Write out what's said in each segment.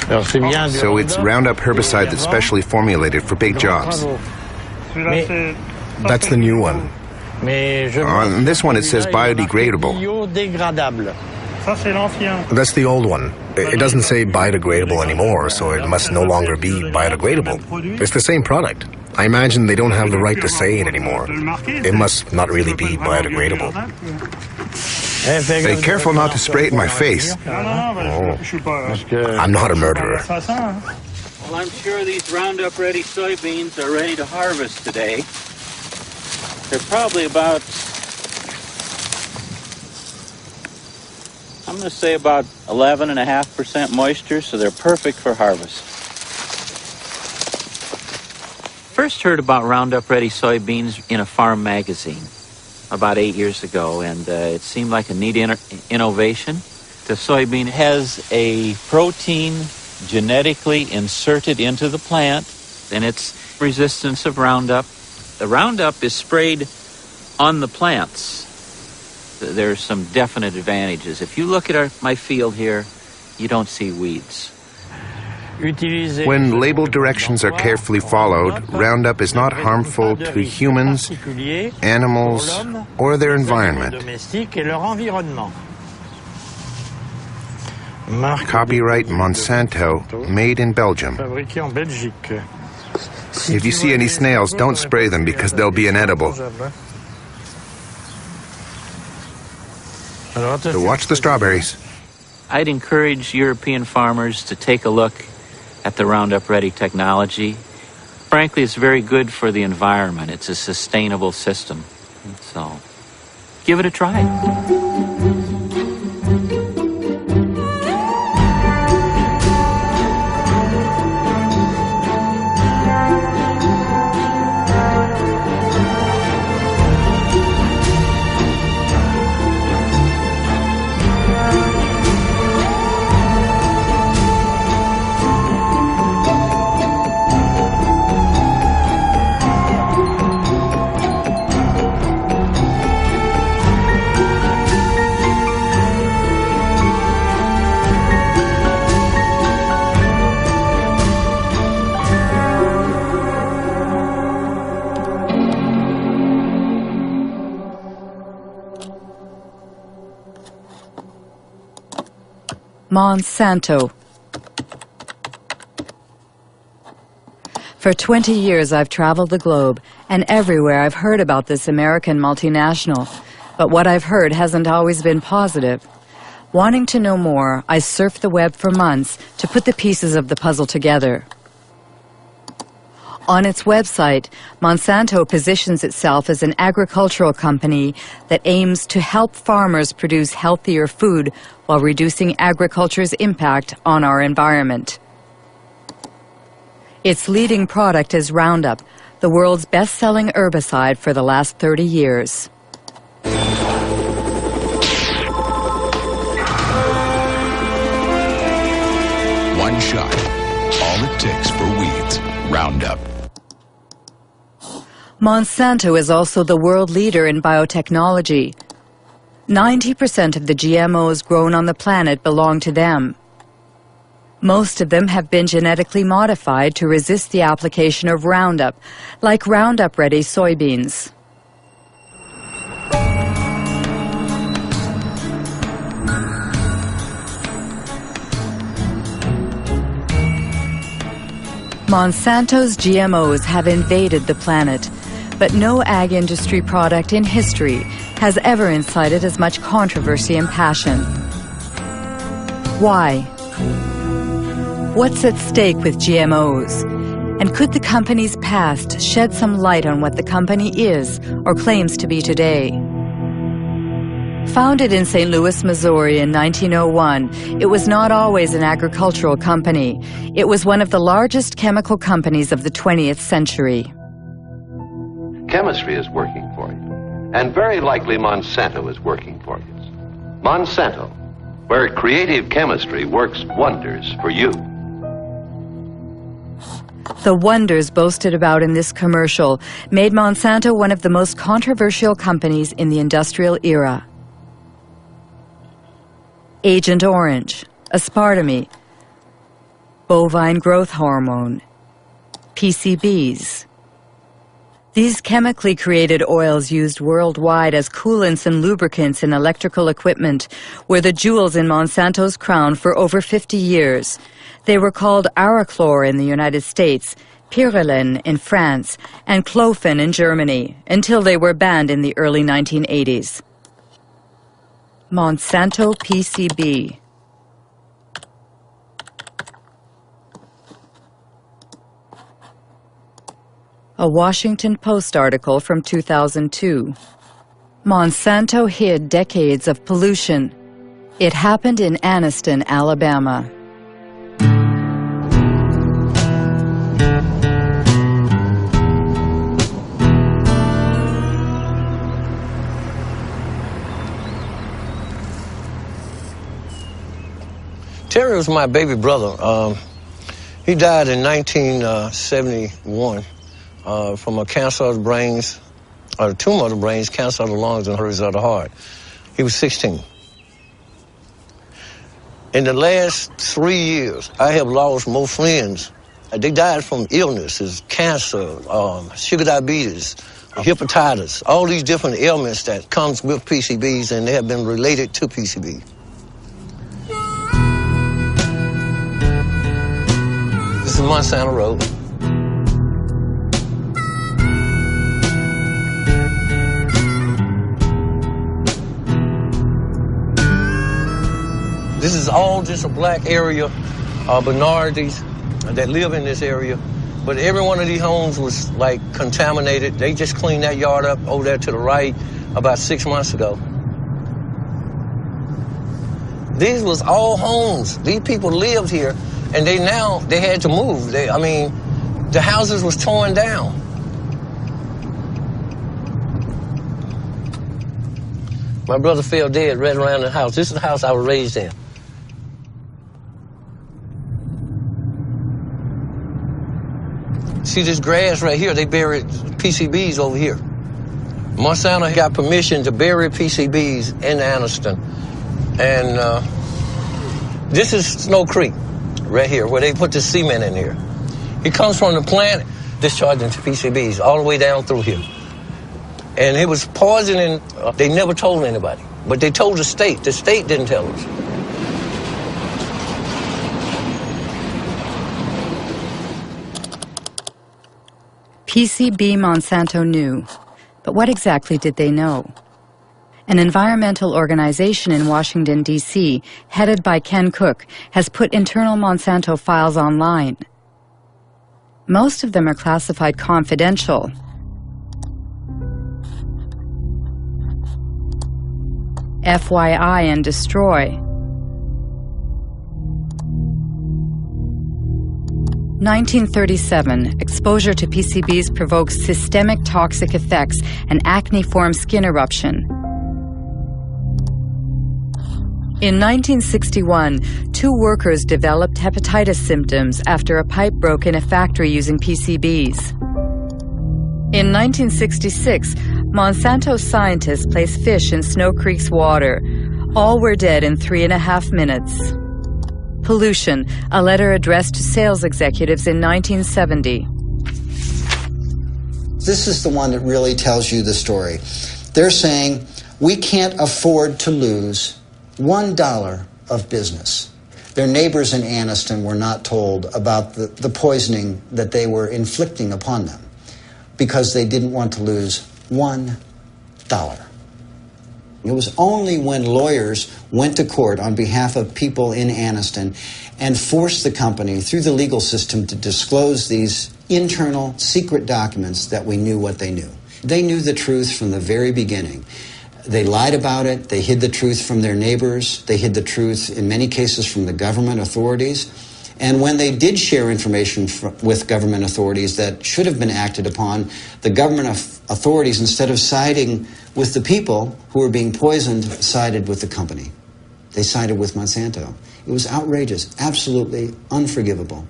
So it's Roundup herbicide that's specially formulated for big jobs. That's the new one. On this one it says biodegradable. That's the old one. It doesn't say biodegradable anymore, so it must no longer be biodegradable. It's the same product. I imagine they don't have the right to say it anymore. It must not really be biodegradable. Be careful not to spray it in my face. Oh, I'm not a murderer. Well, I'm sure these Roundup-ready soybeans are ready to harvest today. They're probably about, I'm going to say about 11.5% moisture, so they're perfect for harvest. First heard about Roundup-ready soybeans in a farm magazine about 8 years ago, and it seemed like a neat innovation. The soybean has a protein genetically inserted into the plant, and it's resistance of Roundup. The Roundup is sprayed on the plants. There's some definite advantages. If you look at my field here, you don't see weeds. When label directions are carefully followed, Roundup is not harmful to humans, animals, or their environment. Copyright Monsanto, made in Belgium. If you see any snails, don't spray them because they'll be inedible. So watch the strawberries. I'd encourage European farmers to take a look at the Roundup-ready technology. Frankly, it's very good for the environment. It's a sustainable system. So, give it a try. Monsanto. For 20 years I've traveled the globe, and everywhere I've heard about this American multinational. But what I've heard hasn't always been positive. Wanting to know more, I surfed the web for months to put the pieces of the puzzle together. On its website, Monsanto positions itself as an agricultural company that aims to help farmers produce healthier food while reducing agriculture's impact on our environment. Its leading product is Roundup, the world's best-selling herbicide for the last 30 years. One shot, all it takes for weeds, Roundup. Monsanto is also the world leader in biotechnology. 90% of the GMOs grown on the planet belong to them. Most of them have been genetically modified to resist the application of Roundup, like Roundup-ready soybeans. Monsanto's GMOs have invaded the planet, but no ag industry product in history has ever incited as much controversy and passion. Why? What's at stake with GMOs? And could the company's past shed some light on what the company is or claims to be today? Founded in St. Louis, Missouri in 1901, it was not always an agricultural company. It was one of the largest chemical companies of the 20th century. Chemistry is working for you, and very likely Monsanto is working for you. Monsanto, where creative chemistry works wonders for you. The wonders boasted about in this commercial made Monsanto one of the most controversial companies in the industrial era. Agent Orange, aspartame, bovine growth hormone, PCBs. These chemically created oils used worldwide as coolants and lubricants in electrical equipment were the jewels in Monsanto's crown for over 50 years. They were called Arachlor in the United States, Pyrrolin in France, and Clofen in Germany, until they were banned in the early 1980s. Monsanto PCB. A Washington Post article from 2002. Monsanto hid decades of pollution. It happened in Anniston, Alabama. Terry was my baby brother. He died in 1971 from a cancer of the brains, or a tumor of the brains, cancer of the lungs, and hurries of the heart. He was 16. In the last 3 years, I have lost more friends. They died from illnesses, cancer, sugar diabetes, hepatitis, all these different ailments that comes with PCBs, and they have been related to PCB. This is Monsanto Road. This is all just a black area, minorities that live in this area. But every one of these homes was like contaminated. They just cleaned that yard up over there to the right about 6 months ago. These was all homes. These people lived here, and they had to move. The houses was torn down. My brother fell dead right around the house. This is the house I was raised in. See this grass right here? They buried PCBs over here. Monsanto got permission to bury PCBs in Anniston. And this is Snow Creek right here, where they put the cement in here. It comes from the plant discharging to PCBs all the way down through here. And it was poisoning. They never told anybody, but they told the state. The state didn't tell us. PCB Monsanto knew, but what exactly did they know? An environmental organization in Washington, D.C., headed by Ken Cook, has put internal Monsanto files online. Most of them are classified confidential. FYI and destroy. 1937, exposure to PCBs provokes systemic toxic effects and acne-form skin eruption. In 1961, 2 workers developed hepatitis symptoms after a pipe broke in a factory using PCBs. In 1966, Monsanto scientists placed fish in Snow Creek's water. All were dead in 3.5 minutes. Pollution, a letter addressed to sales executives in 1970. This is the one that really tells you the story. They're saying, we can't afford to lose $1 of business. Their neighbors in Anniston were not told about the poisoning that they were inflicting upon them because they didn't want to lose $1. It was only when lawyers went to court on behalf of people in Anniston and forced the company through the legal system to disclose these internal secret documents that we knew what they knew. They knew the truth from the very beginning. They lied about it. They hid the truth from their neighbors. They hid the truth, in many cases, from the government authorities. And when they did share information with government authorities that should have been acted upon, the government authorities, instead of siding with the people who were being poisoned, sided with the company. They sided with Monsanto. It was outrageous, absolutely unforgivable.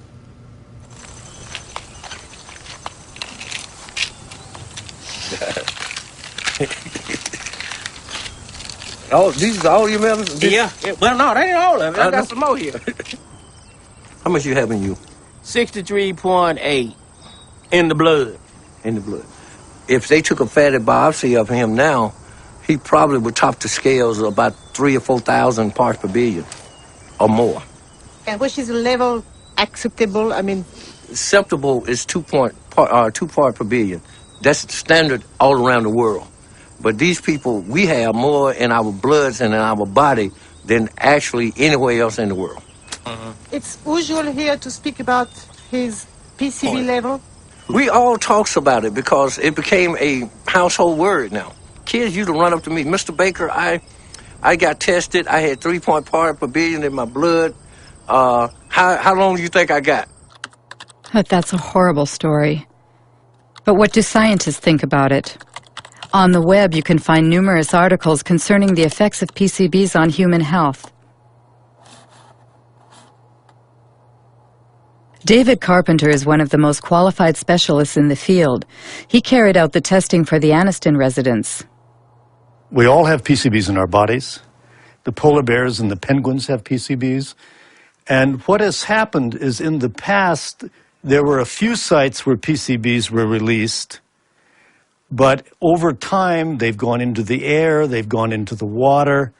Oh, these are all your medicines? Yeah. Well, no, that ain't all of it. I got some more here. How much you have in you? 63.8 in the blood. In the blood. If they took a fatty biopsy of him now, he probably would top the scales of about 3,000 or 4,000 parts per billion or more. And which is the level acceptable? I mean, acceptable is 2 part per billion. That's standard all around the world. But these people, we have more in our bloods and in our body than actually anywhere else in the world. It's usual here to speak about his PCB level. We all talks about it because it became a household word now. Kids used to run up to me, Mr. Baker, I got tested. I had 3 parts per billion in my blood. How long do you think I got? That's a horrible story. But what do scientists think about it? On the web, you can find numerous articles concerning the effects of PCBs on human health. David Carpenter is one of the most qualified specialists in the field. He carried out the testing for the Anniston residents. We all have PCBs in our bodies. The polar bears and the penguins have PCBs. And what has happened is in the past, there were a few sites where PCBs were released, but over time, they've gone into the air, they've gone into the water,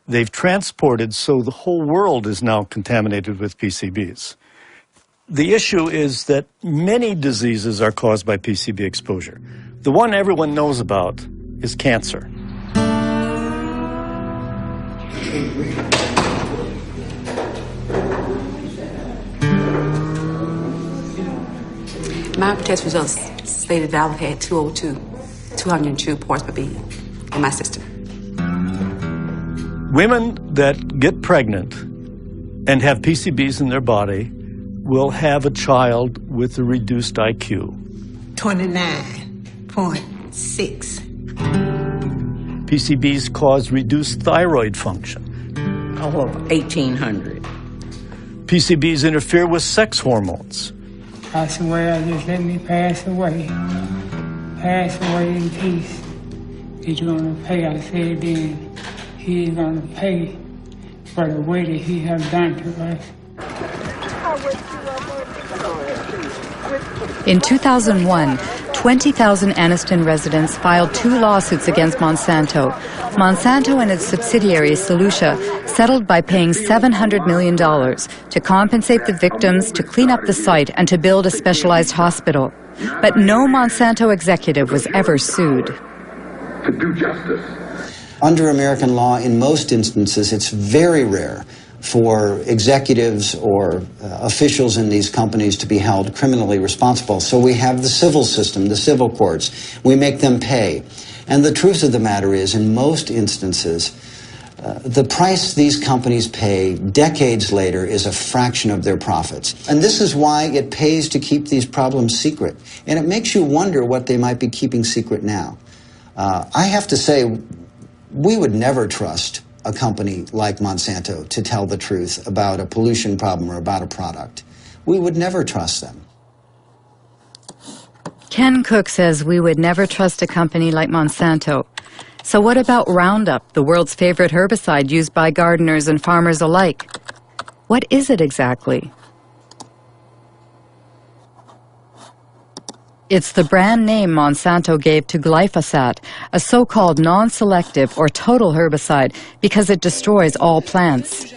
they've transported, so the whole world is now contaminated with PCBs. The issue is that many diseases are caused by PCB exposure. The one everyone knows about is cancer. My test results stated that I had 202 parts per billion in my system. Women that get pregnant and have PCBs in their body will have a child with a reduced IQ. 29.6. PCBs cause reduced thyroid function. Oh, 1,800. PCBs interfere with sex hormones. Pass away, I just let me pass away. Pass away in peace. He's gonna pay, I said then. He's gonna pay for the way that he has done to us. In 2001, 20,000 Anniston residents filed 2 lawsuits against Monsanto. Monsanto and its subsidiary Solutia settled by paying $700 million to compensate the victims, to clean up the site, and to build a specialized hospital. But no Monsanto executive was ever sued. To do justice. Under American law, in most instances, it's very rare for executives or officials in these companies to be held criminally responsible. So we have the civil system, the civil courts. We make them pay. And the truth of the matter is, in most instances, the price these companies pay decades later is a fraction of their profits. And this is why it pays to keep these problems secret. And it makes you wonder what they might be keeping secret now. I have to say, we would never trust a company like Monsanto to tell the truth about a pollution problem or about a product. We would never trust them. Ken Cook says we would never trust a company like Monsanto. So what about Roundup, the world's favorite herbicide used by gardeners and farmers alike? What is it exactly? It's the brand name Monsanto gave to glyphosate, a so-called non-selective or total herbicide, because it destroys all plants.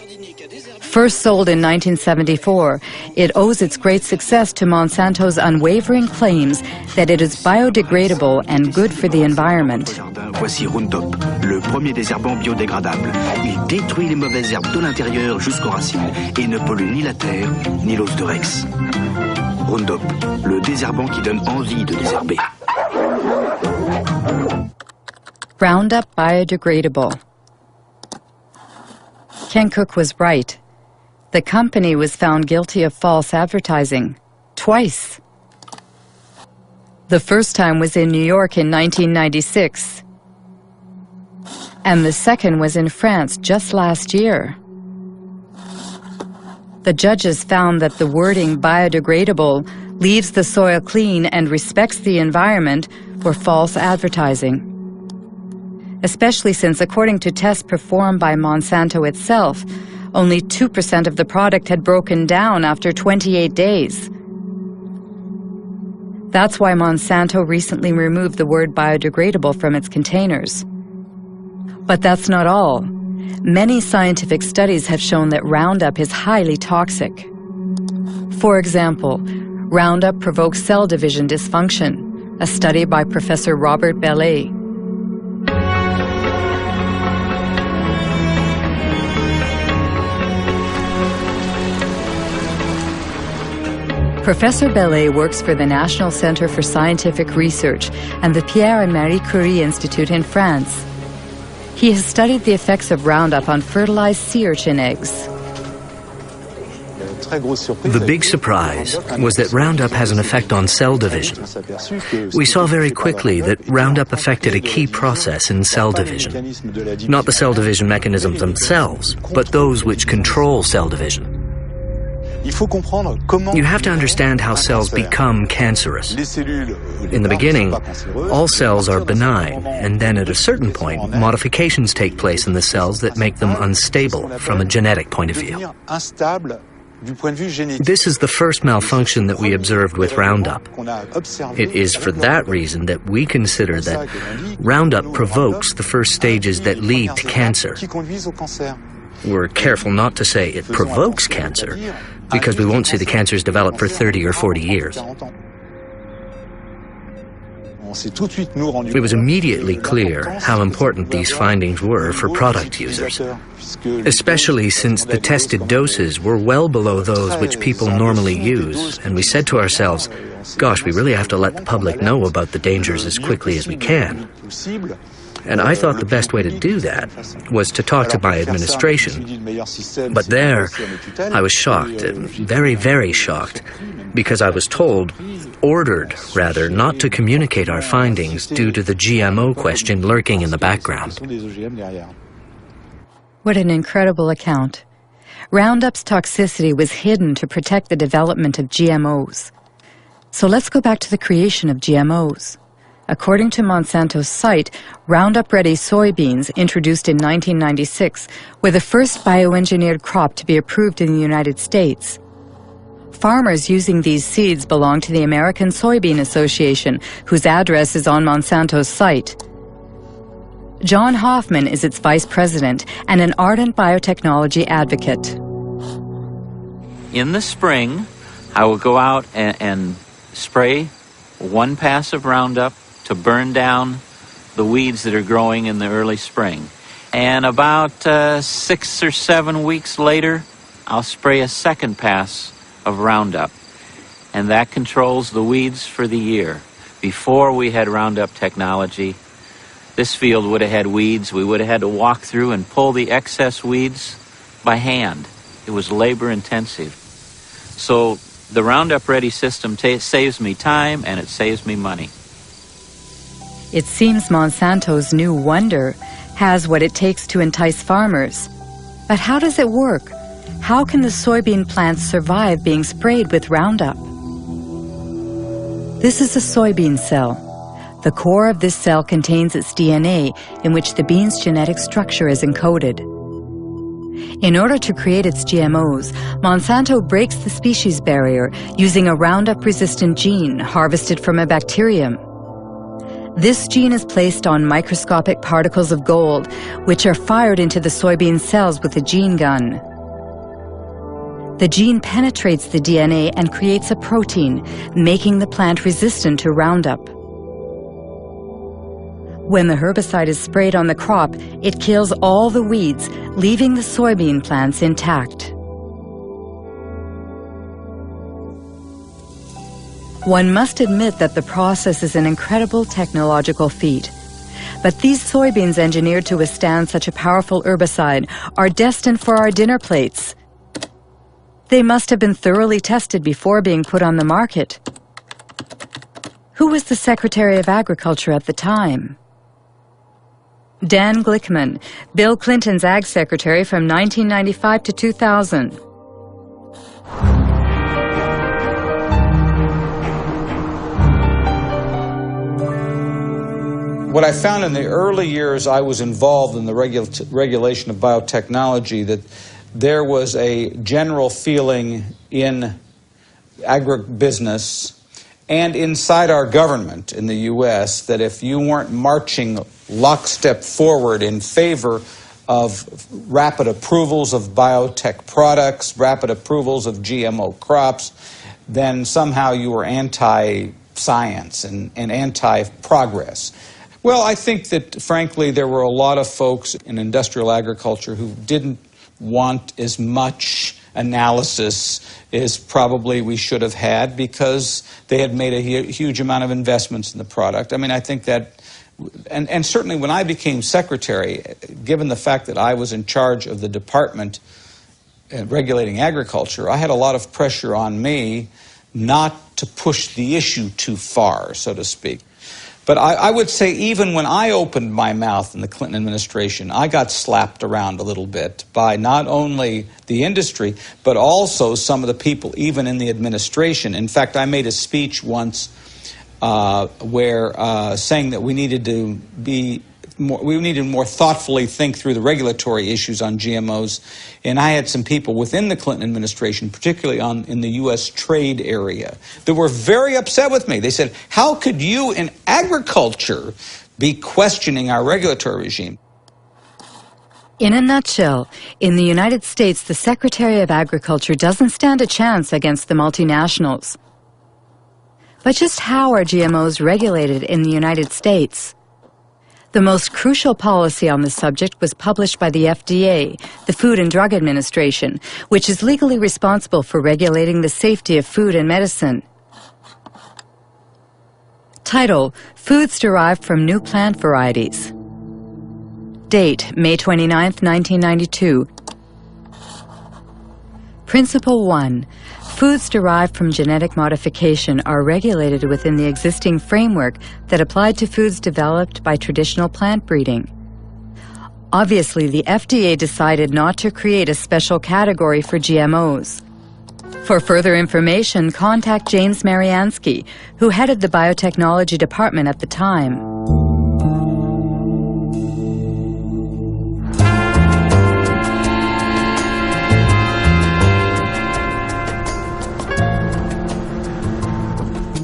First sold in 1974, it owes its great success to Monsanto's unwavering claims that it is biodegradable and good for the environment. Voici Roundup, le premier désherbant biodégradable. Il détruit les mauvaises herbes de l'intérieur jusqu'aux racines et ne pollue ni la terre ni l'os de Rex. Roundup, le désherbant qui donne envie de désherber. Roundup biodegradable. Ken Cook was right. The company was found guilty of false advertising. Twice. The first time was in New York in 1996. And the second was in France just last year. The judges found that the wording biodegradable, leaves the soil clean and respects the environment were false advertising. Especially since, according to tests performed by Monsanto itself, Only 2% of the product had broken down after 28 days. That's why Monsanto recently removed the word biodegradable from its containers. But that's not all. Many scientific studies have shown that Roundup is highly toxic. For example, Roundup provokes cell division dysfunction, a study by Professor Robert Bellet. Professor Bellet works for the National Center for Scientific Research and the Pierre and Marie Curie Institute in France. He has studied the effects of Roundup on fertilized sea urchin eggs. The big surprise was that Roundup has an effect on cell division. We saw very quickly that Roundup affected a key process in cell division. Not the cell division mechanisms themselves, but those which control cell division. You have to understand how cells become cancerous. In the beginning, all cells are benign, and then at a certain point, modifications take place in the cells that make them unstable from a genetic point of view. This is the first malfunction that we observed with Roundup. It is for that reason that we consider that Roundup provokes the first stages that lead to cancer. We're careful not to say it provokes cancer, because we won't see the cancers develop for 30 or 40 years. It was immediately clear how important these findings were for product users, especially since the tested doses were well below those which people normally use, and we said to ourselves, gosh, we really have to let the public know about the dangers as quickly as we can. And I thought the best way to do that was to talk to my administration. But there, I was shocked, very, very shocked, because I was ordered, not to communicate our findings due to the GMO question lurking in the background. What an incredible account. Roundup's toxicity was hidden to protect the development of GMOs. So let's go back to the creation of GMOs. According to Monsanto's site, Roundup-ready soybeans, introduced in 1996, were the first bioengineered crop to be approved in the United States. Farmers using these seeds belong to the American Soybean Association, whose address is on Monsanto's site. John Hoffman is its vice president and an ardent biotechnology advocate. In the spring, I will go out and spray one pass of Roundup to burn down the weeds that are growing in the early spring. And about 6 or 7 weeks later, I'll spray a second pass of Roundup. And that controls the weeds for the year. Before we had Roundup technology, this field would have had weeds. We would have had to walk through and pull the excess weeds by hand. It was labor intensive. So the Roundup Ready system saves me time and it saves me money. It seems Monsanto's new wonder has what it takes to entice farmers. But how does it work? How can the soybean plants survive being sprayed with Roundup? This is a soybean cell. The core of this cell contains its DNA, in which the bean's genetic structure is encoded. In order to create its GMOs, Monsanto breaks the species barrier using a Roundup-resistant gene harvested from a bacterium. This gene is placed on microscopic particles of gold, which are fired into the soybean cells with a gene gun. The gene penetrates the DNA and creates a protein, making the plant resistant to Roundup. When the herbicide is sprayed on the crop, it kills all the weeds, leaving the soybean plants intact. One must admit that the process is an incredible technological feat. But these soybeans engineered to withstand such a powerful herbicide are destined for our dinner plates. They must have been thoroughly tested before being put on the market. Who was the Secretary of Agriculture at the time? Dan Glickman, Bill Clinton's Ag Secretary from 1995 to 2000. What I found in the early years I was involved in the regulation of biotechnology, that there was a general feeling in agribusiness and inside our government in the U.S. that if you weren't marching lockstep forward in favor of rapid approvals of biotech products, rapid approvals of GMO crops, then somehow you were anti-science and anti-progress. Well, I think that, frankly, there were a lot of folks in industrial agriculture who didn't want as much analysis as probably we should have had because they had made a huge amount of investments in the product. I mean, I think that, and certainly when I became secretary, given the fact that I was in charge of the department regulating agriculture, I had a lot of pressure on me not to push the issue too far, so to speak. But I would say even when I opened my mouth in the Clinton administration, I got slapped around a little bit by not only the industry, but also some of the people even in the administration. In fact, I made a speech once where saying that we needed to more thoughtfully think through the regulatory issues on GMOs. And I had some people within the Clinton administration, particularly in the U.S. trade area, that were very upset with me. They said, how could you in agriculture be questioning our regulatory regime? In a nutshell, in the United States, the Secretary of Agriculture doesn't stand a chance against the multinationals. But just how are GMOs regulated in the United States? The most crucial policy on the subject was published by the FDA, the Food and Drug Administration, which is legally responsible for regulating the safety of food and medicine. Title: Foods derived from new plant varieties. Date: May 29, 1992. Principle 1. Foods derived from genetic modification are regulated within the existing framework that applied to foods developed by traditional plant breeding. Obviously, the FDA decided not to create a special category for GMOs. For further information, contact James Mariansky, who headed the biotechnology department at the time.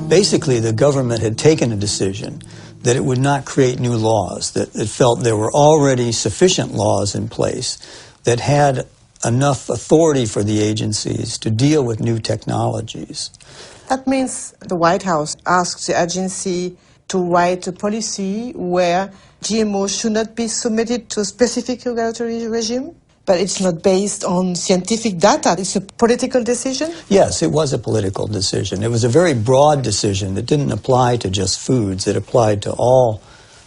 Basically, the government had taken a decision that it would not create new laws, that it felt there were already sufficient laws in place that had enough authority for the agencies to deal with new technologies. That means the White House asked the agency to write a policy where GMO should not be submitted to a specific regulatory regime? But it's not based on scientific data. It's a political decision? Yes, it was a political decision. It was a very broad decision that didn't apply to just foods. It applied to all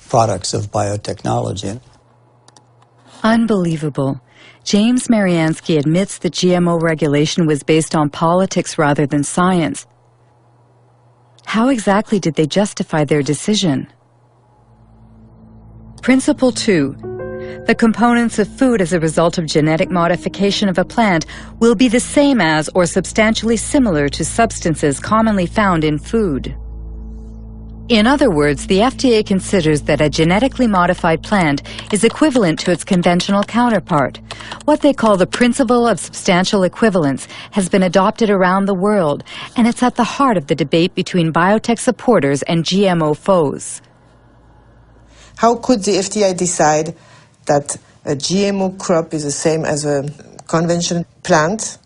products of biotechnology. Unbelievable. James Mariansky admits that GMO regulation was based on politics rather than science. How exactly did they justify their decision? Principle 2. The components of food as a result of genetic modification of a plant will be the same as or substantially similar to substances commonly found in food. In other words, the FDA considers that a genetically modified plant is equivalent to its conventional counterpart. What they call the principle of substantial equivalence has been adopted around the world, and it's at the heart of the debate between biotech supporters and GMO foes. How could the FDA decide that a GMO crop is the same as a conventional plant?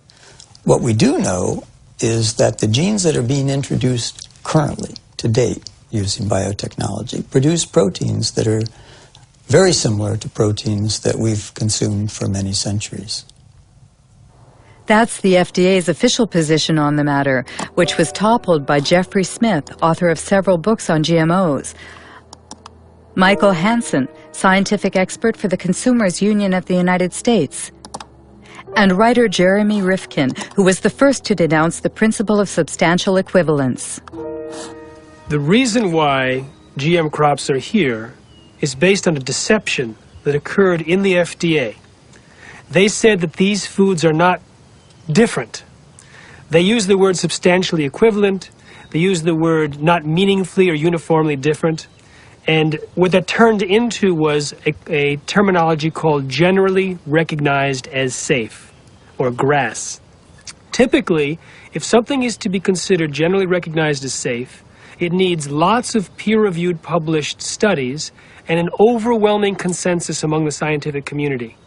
What we do know is that the genes that are being introduced currently, to date, using biotechnology, produce proteins that are very similar to proteins that we've consumed for many centuries. That's the FDA's official position on the matter, which was toppled by Jeffrey Smith, author of several books on GMOs. Michael Hansen, scientific expert for the Consumers Union of the United States. And writer Jeremy Rifkin, who was the first to denounce the principle of substantial equivalence. The reason why GM crops are here is based on a deception that occurred in the FDA. They said that these foods are not different. They use the word substantially equivalent. They use the word not meaningfully or uniformly different. And what that turned into was a terminology called generally recognized as safe. or GRAS. Typically, if something is to be considered generally recognized as safe, it needs lots of peer-reviewed published studies and an overwhelming consensus among the scientific community.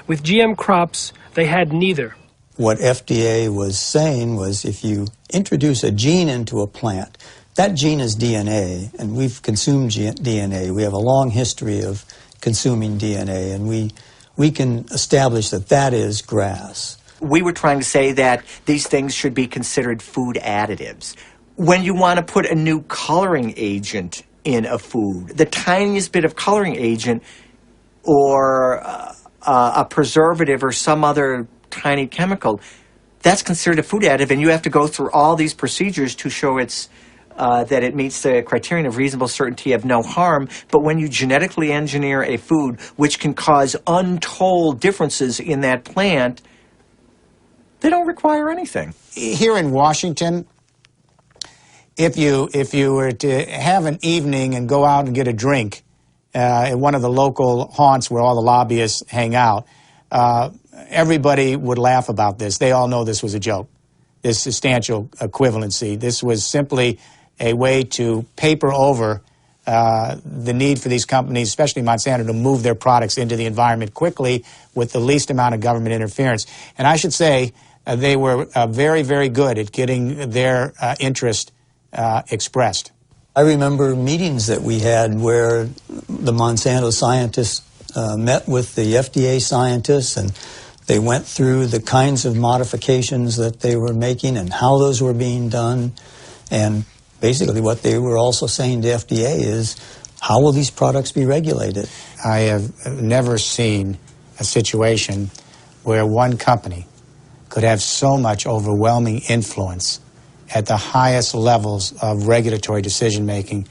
With GM crops, they had neither. What FDA was saying was if you introduce a gene into a plant, that gene is DNA, and we've consumed DNA. We have a long history of consuming DNA, and we can establish that that is GRAS. We were trying to say that these things should be considered food additives. When you want to put a new coloring agent in a food, the tiniest bit of coloring agent or a preservative or some other tiny chemical, that's considered a food additive, and you have to go through all these procedures to show that it meets the criterion of reasonable certainty of no harm. But when you genetically engineer a food which can cause untold differences in that plant, they don't require anything. Here in Washington, if you were to have an evening and go out and get a drink at one of the local haunts where all the lobbyists hang out, everybody would laugh about this. They all know this was a joke, this substantial equivalency. This was simply a way to paper over the need for these companies, especially Monsanto, to move their products into the environment quickly with the least amount of government interference. And I should say they were very, very good at getting their interest expressed. I remember meetings that we had where the Monsanto scientists met with the FDA scientists, and they went through the kinds of modifications that they were making and how those were being done. And basically what they were also saying to FDA is, how will these products be regulated? I have never seen a situation where one company could have so much overwhelming influence at the highest levels of regulatory decision-making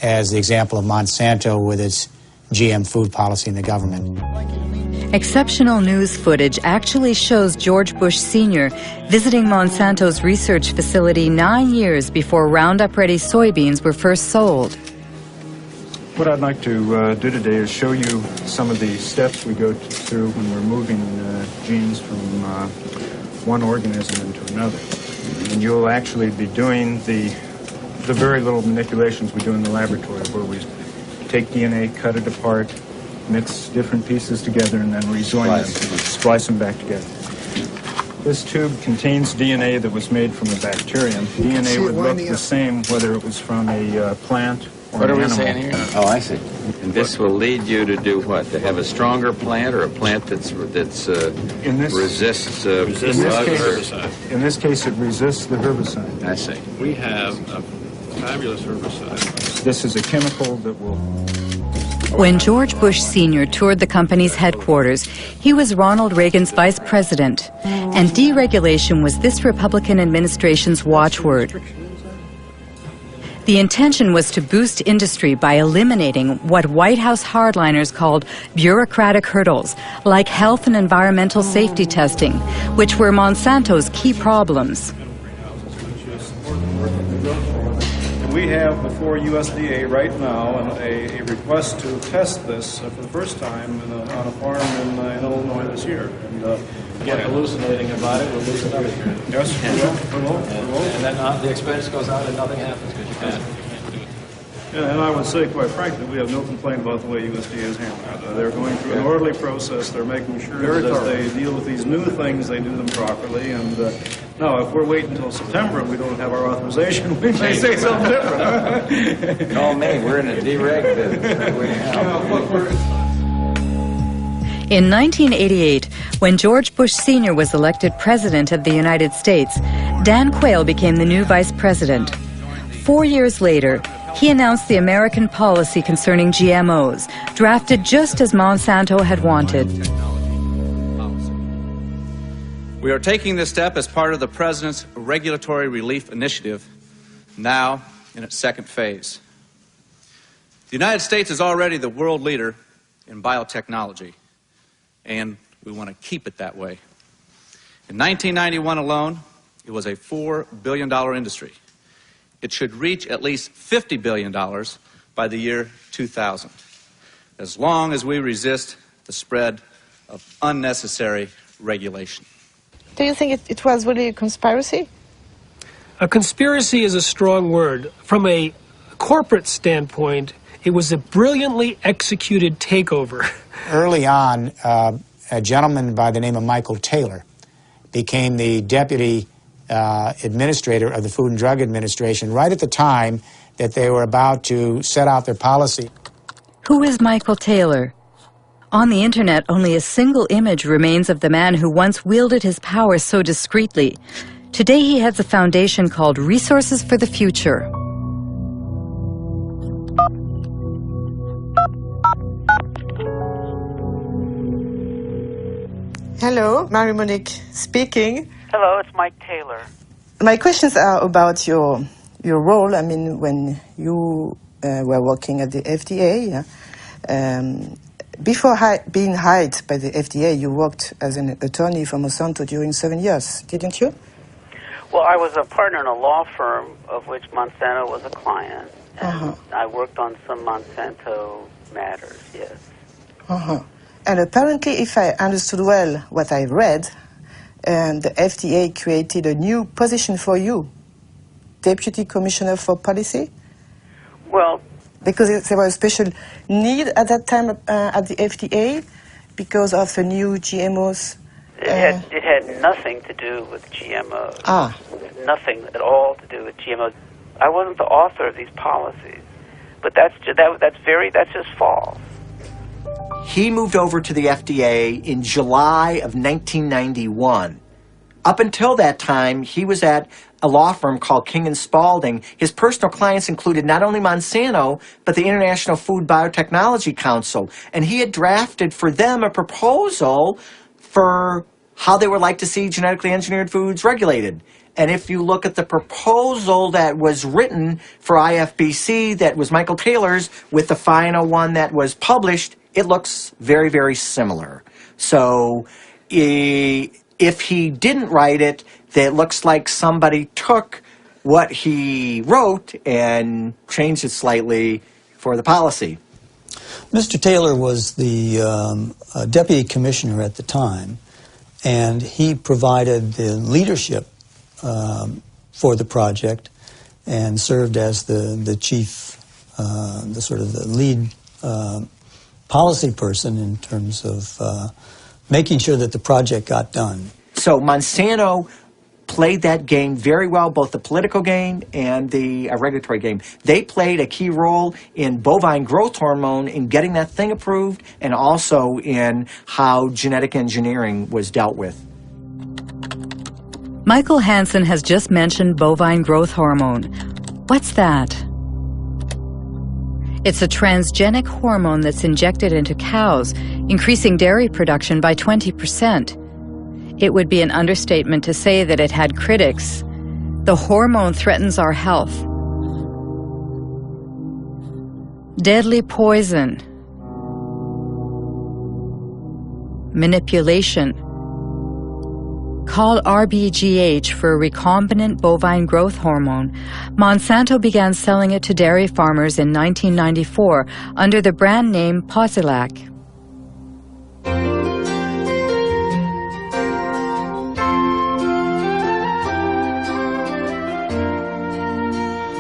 as the example of Monsanto with its GM food policy in the government. Exceptional news footage actually shows George Bush Sr. visiting Monsanto's research facility 9 years before Roundup-ready soybeans were first sold. What I'd like to do today is show you some of the steps we go through when we're moving genes from one organism into another. And you'll actually be doing the very little manipulations we do in the laboratory, where we take DNA, cut it apart, mix different pieces together, and then rejoin them, splice them back together. This tube contains DNA that was made from a bacterium. DNA would look the same whether it was from a plant or an animal. What are we saying here? Oh, I see. And this will lead you to do what? To have a stronger plant, or a plant that resists herbicide? In this case, it resists the herbicide. I see. We have a fabulous herbicide. This is a chemical that will... When George Bush Sr. toured the company's headquarters, he was Ronald Reagan's vice president, and deregulation was this Republican administration's watchword. The intention was to boost industry by eliminating what White House hardliners called bureaucratic hurdles, like health and environmental safety testing, which were Monsanto's key problems. We have before USDA right now a request to test this for the first time on a farm in Illinois this year. And We're hallucinating about it, we'll lose another year. Yes, we will. And then the expense goes out and nothing happens because you can't do it. Yeah, and I would say, quite frankly, we have no complaint about the way USDA is handling it. They're going through an orderly process. They're making sure that as they deal with these new things, they do them properly. And now, if we're waiting until September and we don't have our authorization, we may say something different. Call me. We're in a dereg business. In 1988, when George Bush Sr. was elected President of the United States, Dan Quayle became the new Vice President. 4 years later, he announced the American policy concerning GMOs, drafted just as Monsanto had wanted. We are taking this step as part of the President's Regulatory Relief Initiative, now in its second phase. The United States is already the world leader in biotechnology, and we want to keep it that way. In 1991 alone, it was a $4 billion industry. It should reach at least $50 billion by the year 2000, as long as we resist the spread of unnecessary regulation. Do you think it was really a conspiracy? A conspiracy is a strong word. From a corporate standpoint, it was a brilliantly executed takeover. Early on, a gentleman by the name of Michael Taylor became the deputy administrator of the Food and Drug Administration right at the time that they were about to set out their policy. Who is Michael Taylor? On the internet, only a single image remains of the man who once wielded his power so discreetly. Today he heads a foundation called Resources for the Future. Hello, Marie-Monique speaking. Hello, it's Mike Taylor. My questions are about your role. I mean, when you were working at the FDA, before being hired by the FDA, you worked as an attorney for Monsanto during 7 years, didn't you? Well, I was a partner in a law firm of which Monsanto was a client, and I worked on some Monsanto matters, yes. And apparently, if I understood well what I read, the FDA created a new position for you, Deputy Commissioner for Policy? Well, because there was a special need at that time at the FDA because of the new GMOs? It had nothing to do with GMOs. Nothing at all to do with GMOs. I wasn't the author of these policies, but that's just false. He moved over to the FDA in July of 1991. Up until that time, he was at a law firm called King & Spalding. His personal clients included not only Monsanto, but the International Food Biotechnology Council. And he had drafted for them a proposal for how they would like to see genetically engineered foods regulated. And if you look at the proposal that was written for IFBC, that was Michael Taylor's, with the final one that was published, it looks very, very similar. So if he didn't write it, it looks like somebody took what he wrote and changed it slightly for the policy. Mr. Taylor was the deputy commissioner at the time, and he provided the leadership for the project and served as the chief, the sort of the lead policy person in terms of making sure that the project got done. So Monsanto played that game very well, both the political game and the regulatory game. They played a key role in bovine growth hormone in getting that thing approved, and also in how genetic engineering was dealt with. Michael Hansen has just mentioned bovine growth hormone. What's that? It's a transgenic hormone that's injected into cows, increasing dairy production by 20%. It would be an understatement to say that it had critics. The hormone threatens our health. Deadly poison. Manipulation. Called RBGH for recombinant bovine growth hormone, Monsanto began selling it to dairy farmers in 1994 under the brand name Posilac.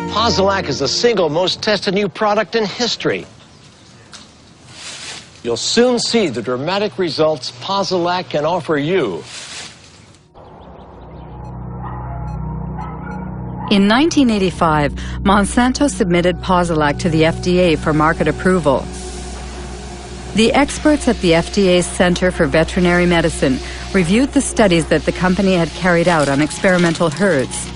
Posilac is the single most tested new product in history. You'll soon see the dramatic results Posilac can offer you. In 1985, Monsanto submitted Posilac to the FDA for market approval. The experts at the FDA's Center for Veterinary Medicine reviewed the studies that the company had carried out on experimental herds.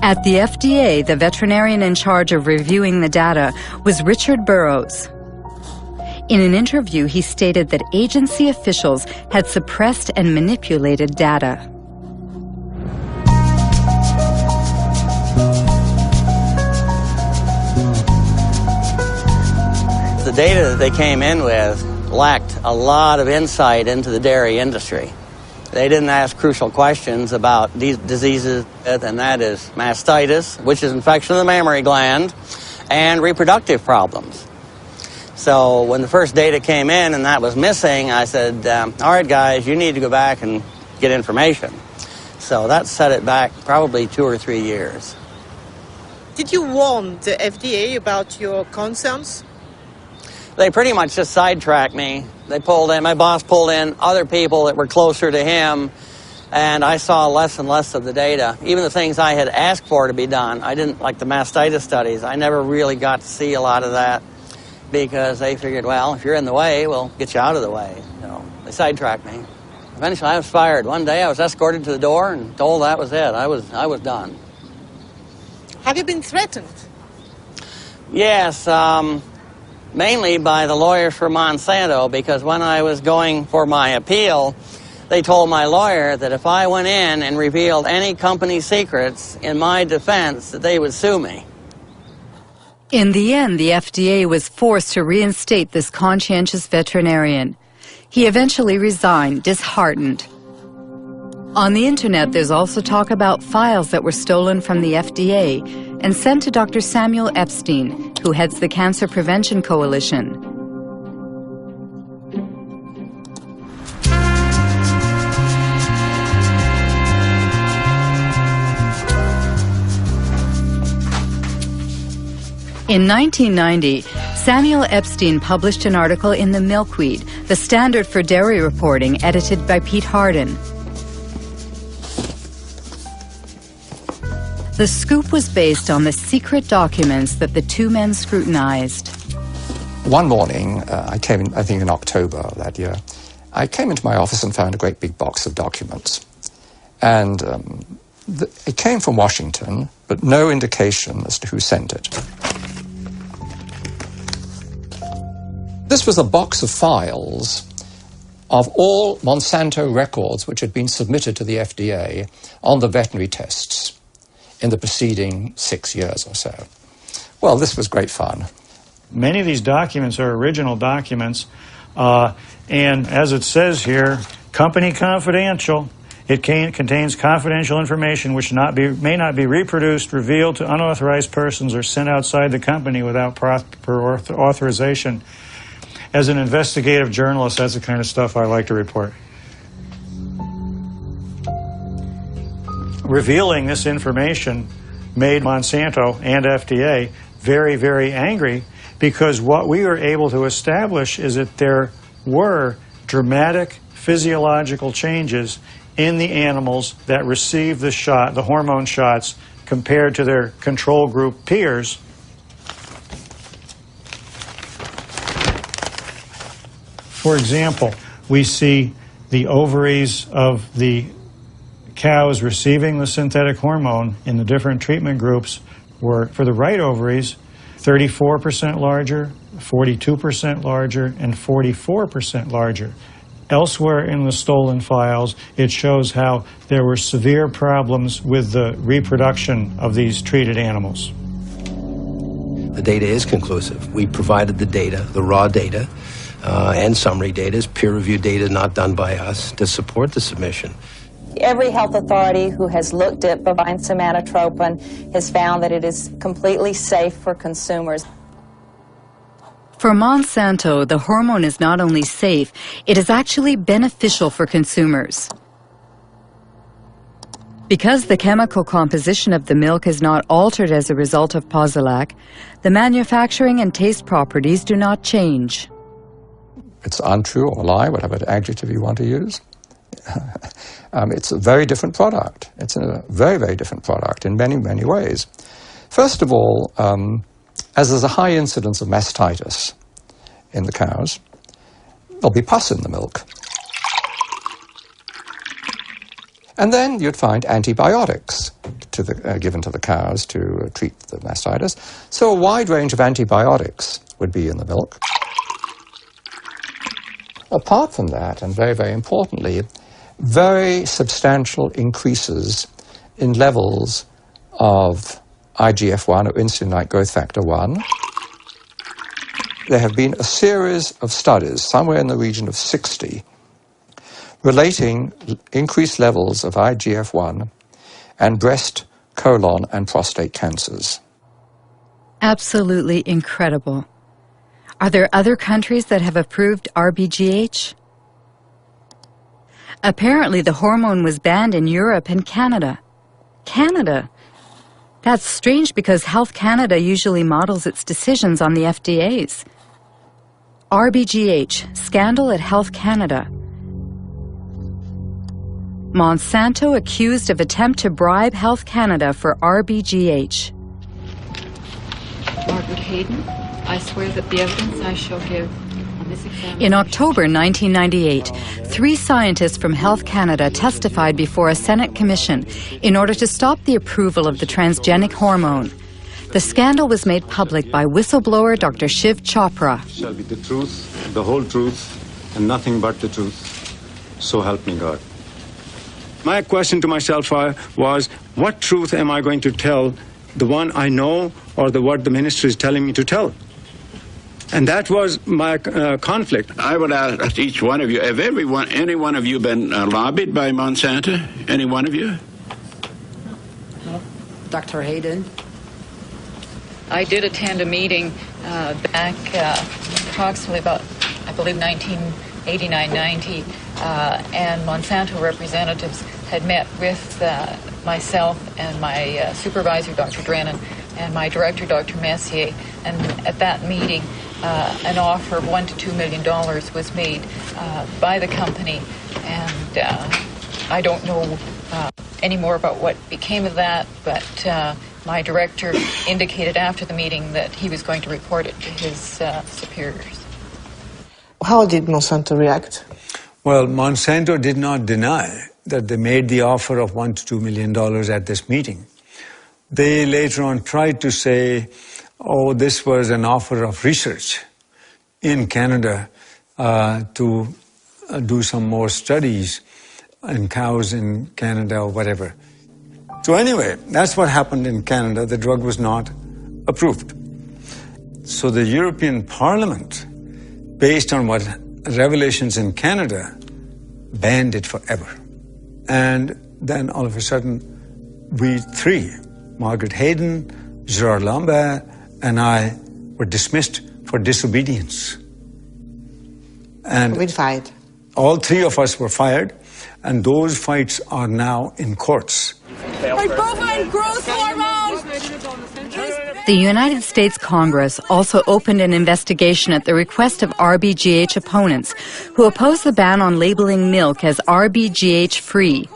At the FDA, the veterinarian in charge of reviewing the data was Richard Burrows. In an interview, he stated that agency officials had suppressed and manipulated data. The data that they came in with lacked a lot of insight into the dairy industry. They didn't ask crucial questions about these diseases, and that is mastitis, which is infection of the mammary gland, and reproductive problems. So when the first data came in and that was missing, I said, all right, guys, you need to go back and get information. So that set it back probably 2 or 3 years. Did you warn the FDA about your concerns? They pretty much just sidetracked me. They pulled in, my boss pulled in other people that were closer to him, and I saw less and less of the data. Even the things I had asked for to be done, I didn't, like the mastitis studies, I never really got to see a lot of that because they figured, well, if you're in the way, we'll get you out of the way. So they sidetracked me. Eventually I was fired. One day I was escorted to the door and told that was it. I was done. Have you been threatened? Yes, mainly by the lawyers for Monsanto, because when I was going for my appeal, they told my lawyer that if I went in and revealed any company secrets in my defense, that they would sue me. In the end, the FDA was forced to reinstate this conscientious veterinarian. He eventually resigned, disheartened. On the internet, there's also talk about files that were stolen from the FDA and sent to Dr. Samuel Epstein, who heads the Cancer Prevention Coalition. In 1990, Samuel Epstein published an article in the Milkweed, the standard for dairy reporting, edited by Pete Hardin. The scoop was based on the secret documents that the two men scrutinized. One morning, I came in, I think in October of that year, I came into my office and found a great big box of documents. And it came from Washington, but no indication as to who sent it. This was a box of files of all Monsanto records which had been submitted to the FDA on the veterinary tests in the preceding 6 years or so. Well, this was great fun. Many of these documents are original documents, and as it says here, company confidential. It contains confidential information which may not be reproduced, revealed to unauthorized persons, or sent outside the company without proper authorization. As an investigative journalist, that's the kind of stuff I like to report. Revealing this information made Monsanto and FDA very, very angry, because what we were able to establish is that there were dramatic physiological changes in the animals that received the shot, the hormone shots, compared to their control group peers. For example, we see the ovaries of the cows receiving the synthetic hormone in the different treatment groups were, for the right ovaries, 34% larger, 42% larger, and 44% larger. Elsewhere in the stolen files, it shows how there were severe problems with the reproduction of these treated animals. The data is conclusive. We provided the data, the raw data, and summary data, is peer-reviewed data not done by us, to support the submission. Every health authority who has looked at bovine somatotropin has found that it is completely safe for consumers. For Monsanto, the hormone is not only safe, it is actually beneficial for consumers. Because the chemical composition of the milk is not altered as a result of Posilac, the manufacturing and taste properties do not change. It's untrue or a lie, whatever adjective you want to use. It's a very different product. It's a very, very different product in many, many ways. First of all, as there's a high incidence of mastitis in the cows, there'll be pus in the milk. And then you'd find antibiotics given to the cows to treat the mastitis. So a wide range of antibiotics would be in the milk. Apart from that, and very, very importantly, very substantial increases in levels of IGF-1, or insulin-like growth factor 1. There have been a series of studies, somewhere in the region of 60, relating increased levels of IGF-1 and breast, colon, and prostate cancers. Absolutely incredible. Are there other countries that have approved RBGH? Apparently, the hormone was banned in Europe and Canada. Canada? That's strange because Health Canada usually models its decisions on the FDA's. RBGH, scandal at Health Canada. Monsanto accused of attempt to bribe Health Canada for RBGH. Margaret Hayden, I swear that the evidence I shall give on this examination... In October 1998, 3 scientists from Health Canada testified before a Senate commission in order to stop the approval of the transgenic hormone. The scandal was made public by whistleblower Dr. Shiv Chopra. Shall be the truth, the whole truth, and nothing but the truth. So help me God. My question to myself was, what truth am I going to tell? The one I know or what the minister is telling me to tell? And that was my conflict. I would ask each one of you, have any one of you been lobbied by Monsanto? Any one of you? Dr. Hayden? I did attend a meeting back approximately about, I believe, 1989-90, and Monsanto representatives had met with myself and my supervisor, Dr. Drennan, and my director, Dr. Messier, and at that meeting, an offer of $1 to $2 million was made by the company, and I don't know any more about what became of that, but my director indicated after the meeting that he was going to report it to his superiors. How did Monsanto react? Well, Monsanto did not deny that they made the offer of $1 to $2 million at this meeting. They later on tried to say, oh, this was an offer of research in Canada to do some more studies in cows in Canada or whatever. So anyway, that's what happened in Canada. The drug was not approved. So the European Parliament, based on what revelations in Canada, banned it forever. And then all of a sudden, we 3, Margaret Hayden, Gerard Lambert, and I, were dismissed for disobedience. And we fired. All 3 of us were fired, and those fights are now in courts. Bovine growth hormone! The United States Congress also opened an investigation at the request of RBGH opponents who oppose the ban on labeling milk as RBGH-free.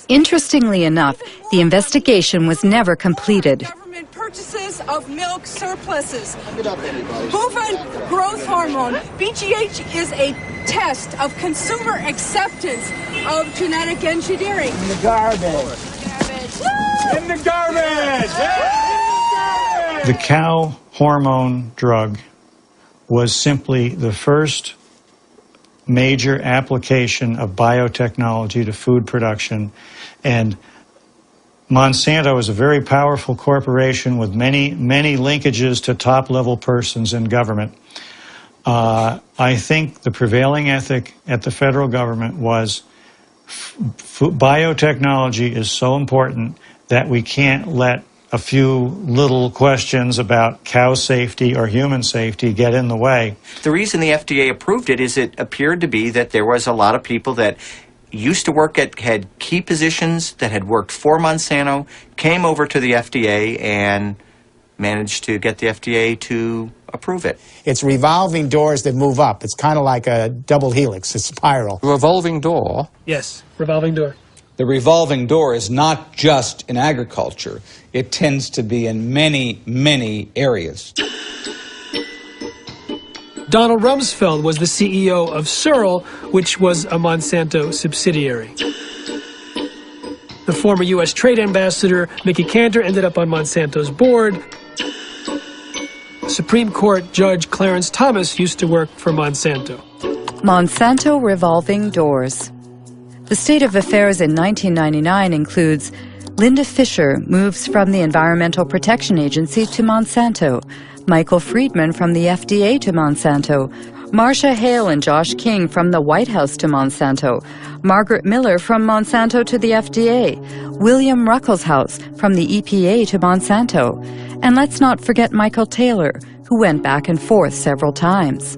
Interestingly enough, the investigation was never completed. Purchases of milk surpluses. Bovine growth hormone, BGH, is a test of consumer acceptance of genetic engineering. In the garbage. In the garbage! The cow hormone drug was simply the first major application of biotechnology to food production, and Monsanto is a very powerful corporation with many, many linkages to top-level persons in government. I think the prevailing ethic at the federal government was biotechnology is so important that we can't let a few little questions about cow safety or human safety get in the way. The reason the FDA approved it is it appeared to be that there was a lot of people that used to work had key positions that had worked for Monsanto, came over to the FDA and managed to get the FDA to approve it. It's revolving doors that move up. It's kind of like a double helix, a spiral. Revolving door? Yes, revolving door. The revolving door is not just in agriculture. It tends to be in many, many areas. Donald Rumsfeld was the CEO of Searle, which was a Monsanto subsidiary. The former U.S. Trade Ambassador, Mickey Cantor, ended up on Monsanto's board. Supreme Court Judge Clarence Thomas used to work for Monsanto. Monsanto revolving doors. The state of affairs in 1999 includes Linda Fisher moves from the Environmental Protection Agency to Monsanto, Michael Friedman from the FDA to Monsanto, Marcia Hale and Josh King from the White House to Monsanto, Margaret Miller from Monsanto to the FDA, William Ruckelshaus from the EPA to Monsanto, and let's not forget Michael Taylor, who went back and forth several times.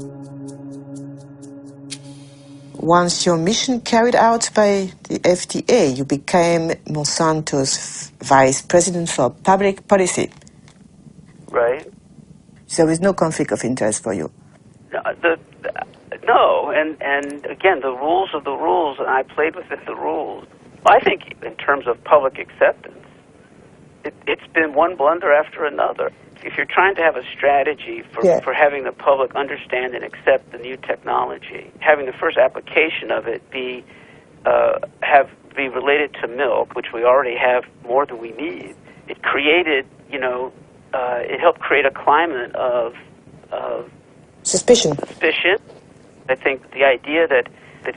Once your mission carried out by the FDA, you became Monsanto's vice president for public policy. Right. So there is no conflict of interest for you. No, and again, the rules are the rules, and I played within the rules. I think in terms of public acceptance, it's been one blunder after another. If you're trying to have a strategy for having the public understand and accept the new technology, having the first application of it be related to milk, which we already have more than we need, it created, it helped create a climate of suspicion. I think the idea that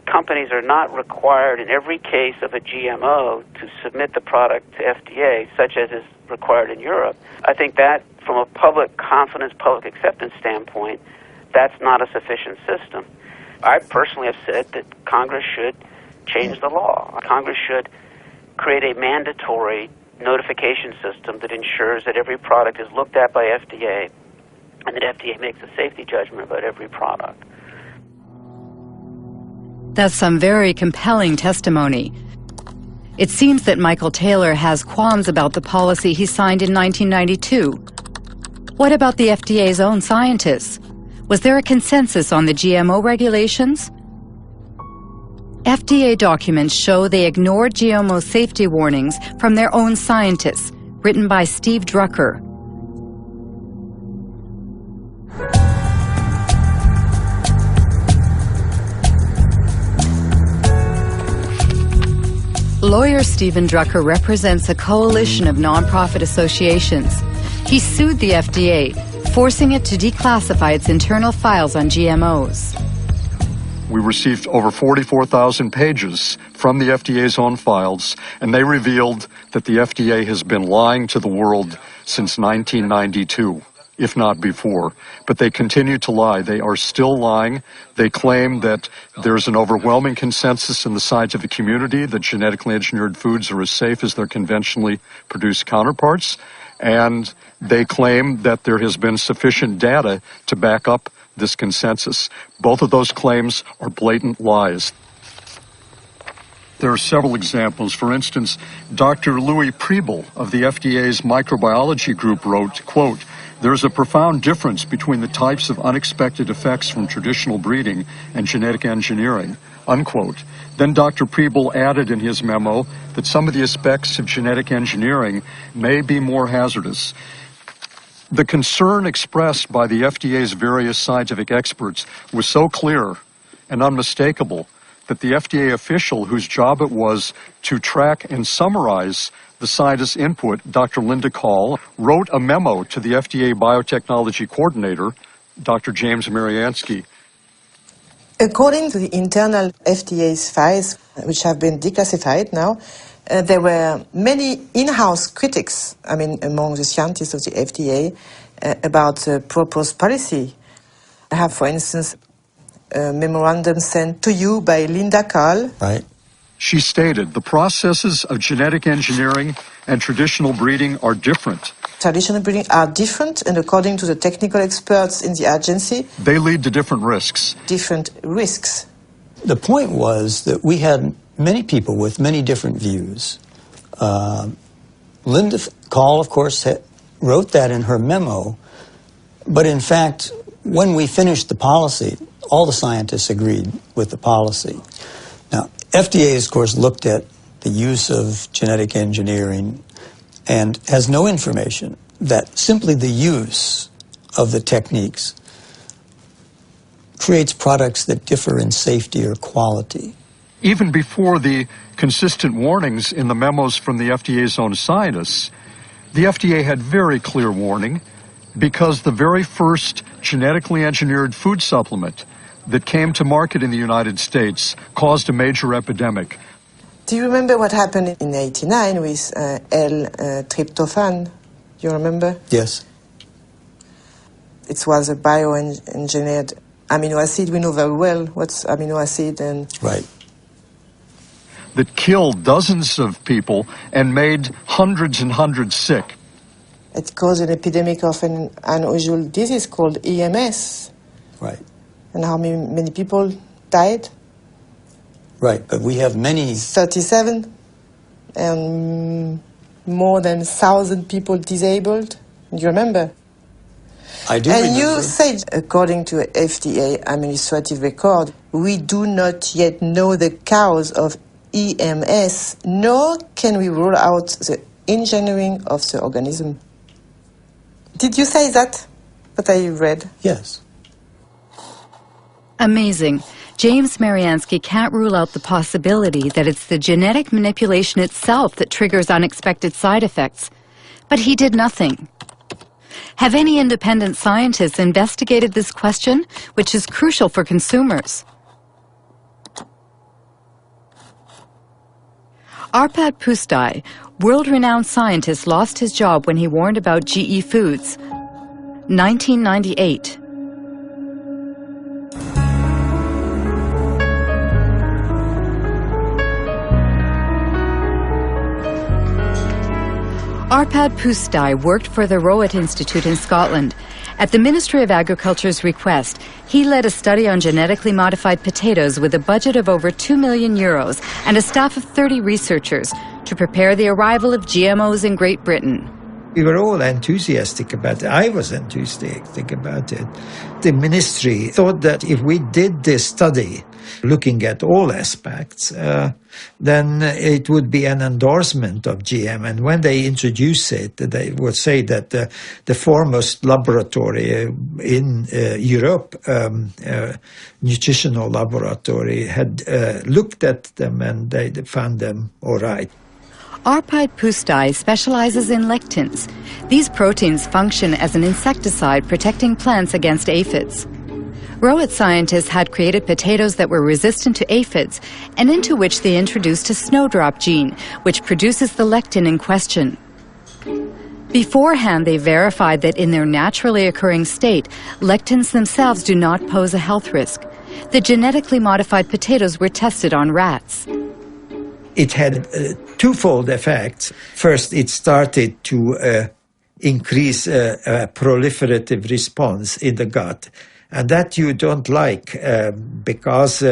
companies are not required in every case of a GMO to submit the product to FDA, such as is required in Europe, I think that from a public confidence, public acceptance standpoint, that's not a sufficient system. I personally have said that Congress should change the law. Congress should create a mandatory notification system that ensures that every product is looked at by FDA and that FDA makes a safety judgment about every product. That's some very compelling testimony. It seems that Michael Taylor has qualms about the policy he signed in 1992. What about the FDA's own scientists? Was there a consensus on the GMO regulations? FDA documents show they ignored GMO safety warnings from their own scientists, written by Steve Drucker. Lawyer Stephen Drucker represents a coalition of nonprofit associations. He sued the FDA, forcing it to declassify its internal files on GMOs. We received over 44,000 pages from the FDA's own files, and they revealed that the FDA has been lying to the world since 1992, if not before. But they continue to lie. They are still lying. They claim that there's an overwhelming consensus in the scientific community that genetically engineered foods are as safe as their conventionally produced counterparts, and they claim that there has been sufficient data to back up this consensus. Both of those claims are blatant lies. There are several examples. For instance, Dr. Louis Priebel of the FDA's microbiology group wrote, quote, "There's a profound difference between the types of unexpected effects from traditional breeding and genetic engineering," unquote. Then Dr. Priebel added in his memo that some of the aspects of genetic engineering may be more hazardous. The concern expressed by the FDA's various scientific experts was so clear and unmistakable that the FDA official whose job it was to track and summarize the scientists' input, Dr. Linda Call, wrote a memo to the FDA biotechnology coordinator, Dr. James Mariansky. According to the internal FDA's files, which have been declassified now, there were many in-house critics, among the scientists of the FDA, about the proposed policy. I have, for instance, a memorandum sent to you by Linda Call. Right. She stated, "The processes of genetic engineering and traditional breeding are different. Traditional breeding are different, and according to the technical experts in the agency, they lead to different risks." Different risks. The point was that we had many people with many different views. Linda Call, of course, wrote that in her memo, but in fact, when we finished the policy, all the scientists agreed with the policy. Now, FDA, of course, looked at the use of genetic engineering and has no information that simply the use of the techniques creates products that differ in safety or quality. Even before the consistent warnings in the memos from the FDA's own scientists, the FDA had very clear warning because the very first genetically engineered food supplement that came to market in the United States caused a major epidemic. Do you remember what happened in 1989 with L-tryptophan? You remember? Yes. It was a bioengineered amino acid. We know very well what's amino acid and... Right. That killed dozens of people and made hundreds and hundreds sick. It caused an epidemic of an unusual disease called EMS. Right. And how many people died? Right, but we have many... 37, and more than 1,000 people disabled. You remember? I do and remember. You said, according to FDA administrative record, we do not yet know the cause of EMS, nor can we rule out the engineering of the organism. Did you say that I read? Yes. Amazing. James Mariansky can't rule out the possibility that it's the genetic manipulation itself that triggers unexpected side effects. But he did nothing. Have any independent scientists investigated this question, which is crucial for consumers? Arpad Pusztai, world-renowned scientist, lost his job when he warned about GE Foods. 1998. Arpad Pusztai worked for the Rowett Institute in Scotland. At the Ministry of Agriculture's request, he led a study on genetically modified potatoes with a budget of over €2 million and a staff of 30 researchers to prepare the arrival of GMOs in Great Britain. We were all enthusiastic about it. I was enthusiastic about it. The ministry thought that if we did this study, looking at all aspects, then it would be an endorsement of GM. And when they introduce it, they would say that the foremost laboratory in Europe, nutritional laboratory, had looked at them and they found them all right. Arpad Pusztai specializes in lectins. These proteins function as an insecticide protecting plants against aphids. Rowett scientists had created potatoes that were resistant to aphids and into which they introduced a snowdrop gene, which produces the lectin in question. Beforehand, they verified that in their naturally occurring state, lectins themselves do not pose a health risk. The genetically modified potatoes were tested on rats. It had twofold effects. First, it started to increase a proliferative response in the gut. And that you don't like because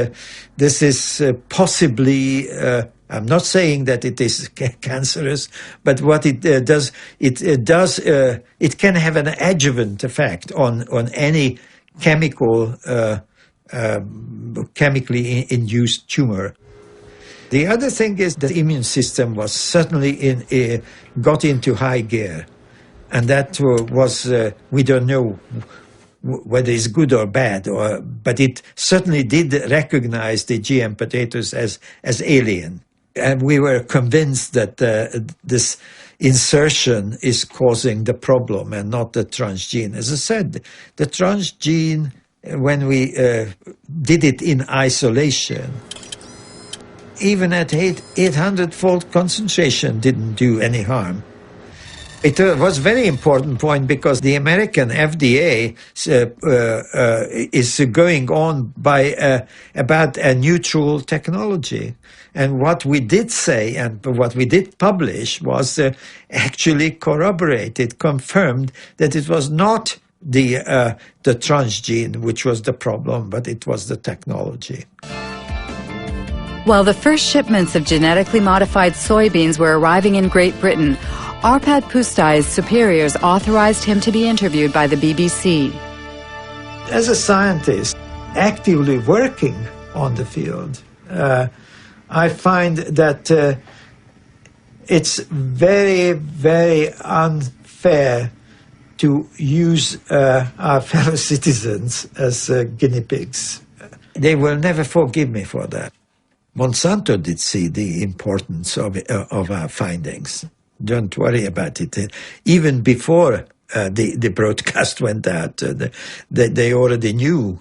this is possibly, I'm not saying that it is cancerous, but what it does, it can have an adjuvant effect on any chemically induced tumor. The other thing is the immune system was certainly got into high gear. And that was, we don't know whether it's good or bad, but it certainly did recognize the GM potatoes as alien. And we were convinced that this insertion is causing the problem and not the transgene. As I said, the transgene, when we did it in isolation, even at 800-fold concentration didn't do any harm. It was a very important point because the American FDA is going on by about a neutral technology. And what we did say and what we did publish was actually corroborated, confirmed that it was not the transgene which was the problem, but it was the technology. While the first shipments of genetically modified soybeans were arriving in Great Britain, Arpad Pusztai's superiors authorized him to be interviewed by the BBC. As a scientist actively working on the field, I find that it's very, very unfair to use our fellow citizens as guinea pigs. They will never forgive me for that. Monsanto did see the importance of our findings. Don't worry about it. Even before the broadcast went out, they already knew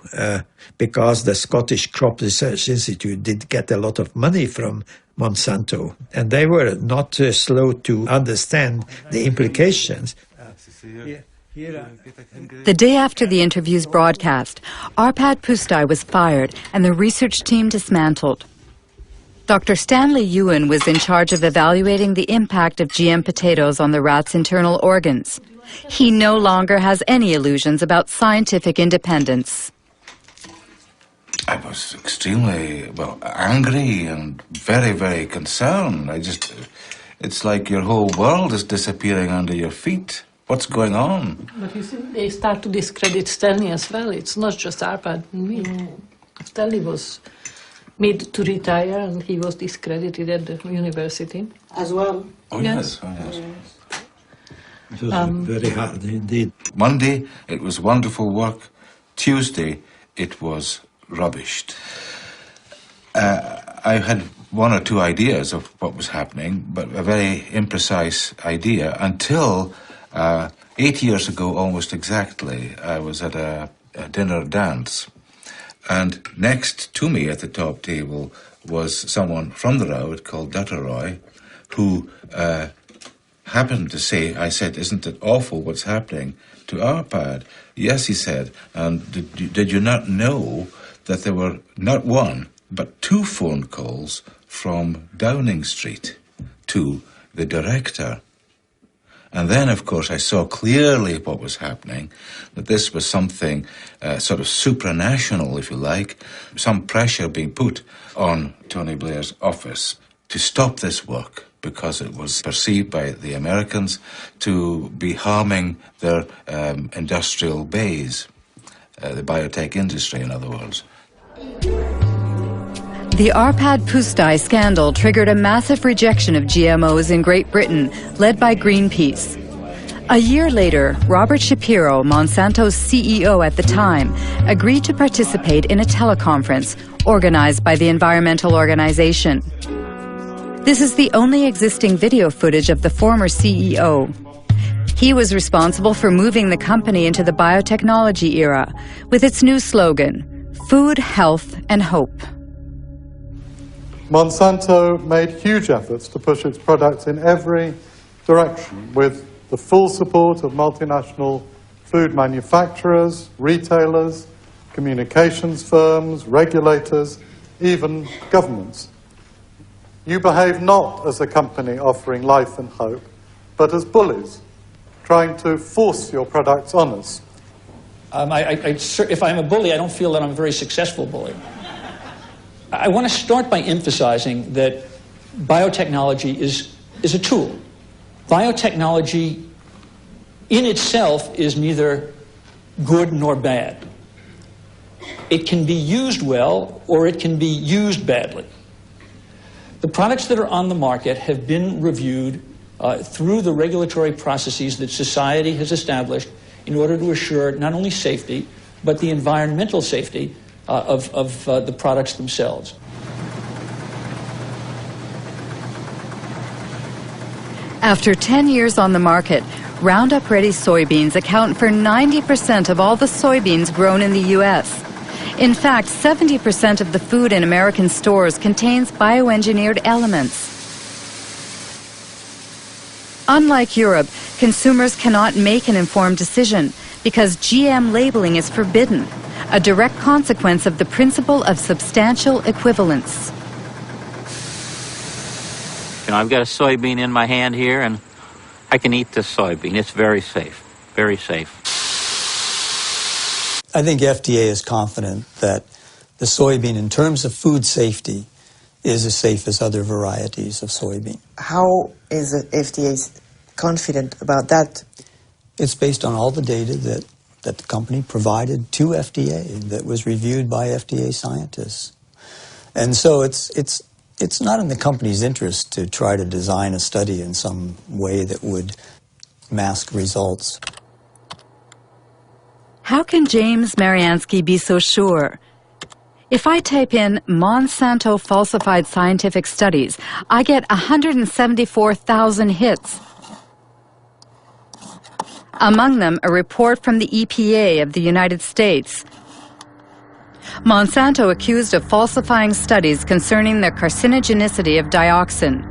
because the Scottish Crop Research Institute did get a lot of money from Monsanto. And they were not slow to understand the implications. The day after the interview's broadcast, Arpad Pusztai was fired and the research team dismantled. Dr. Stanley Ewan was in charge of evaluating the impact of GM potatoes on the rat's internal organs. He no longer has any illusions about scientific independence. I was extremely, angry and very, very concerned. It's like your whole world is disappearing under your feet. What's going on? But you see, they start to discredit Stanley as well. It's not just Arpad and me. Stanley was made to retire and he was discredited at the university. As well? Oh, yes. Oh, yes. It was very hard indeed. Monday, it was wonderful work. Tuesday, it was rubbished. I had one or two ideas of what was happening, but a very imprecise idea until 8 years ago, almost exactly, I was at a dinner dance. And next to me at the top table was someone from the road called Dutteroy, who happened to say, I said, isn't it awful what's happening to Arpad? Yes, he said, and did you not know that there were not one, but 2 phone calls from Downing Street to the director? And then, of course, I saw clearly what was happening, that this was something sort of supranational, if you like, some pressure being put on Tony Blair's office to stop this work because it was perceived by the Americans to be harming their industrial base, the biotech industry, in other words. The Arpad Pusztai scandal triggered a massive rejection of GMOs in Great Britain, led by Greenpeace. A year later, Robert Shapiro, Monsanto's CEO at the time, agreed to participate in a teleconference organized by the environmental organization. This is the only existing video footage of the former CEO. He was responsible for moving the company into the biotechnology era with its new slogan, Food, Health, and Hope. Monsanto made huge efforts to push its products in every direction with the full support of multinational food manufacturers, retailers, communications firms, regulators, even governments. You behave not as a company offering life and hope, but as bullies, trying to force your products on us. If I'm a bully, I don't feel that I'm a very successful bully. I want to start by emphasizing that biotechnology is a tool. Biotechnology in itself is neither good nor bad. It can be used well or it can be used badly. The products that are on the market have been reviewed through the regulatory processes that society has established in order to assure not only safety, but the environmental safety of the products themselves. After 10 years on the market, Roundup Ready soybeans account for 90% of all the soybeans grown in the U.S. In fact, 70% of the food in American stores contains bioengineered elements. Unlike Europe, consumers cannot make an informed decision because GM labeling is forbidden, a direct consequence of the principle of substantial equivalence. You know, I've got a soybean in my hand here, and I can eat this soybean. It's very safe, very safe. I think FDA is confident that the soybean, in terms of food safety, is as safe as other varieties of soybean. How is the FDA confident about that? It's based on all the data that the company provided to FDA that was reviewed by FDA scientists. And so it's not in the company's interest to try to design a study in some way that would mask results. How can James Mariansky be so sure? If I type in Monsanto falsified scientific studies, I get 174,000 hits. Among them, a report from the EPA of the United States. Monsanto accused of falsifying studies concerning the carcinogenicity of dioxin.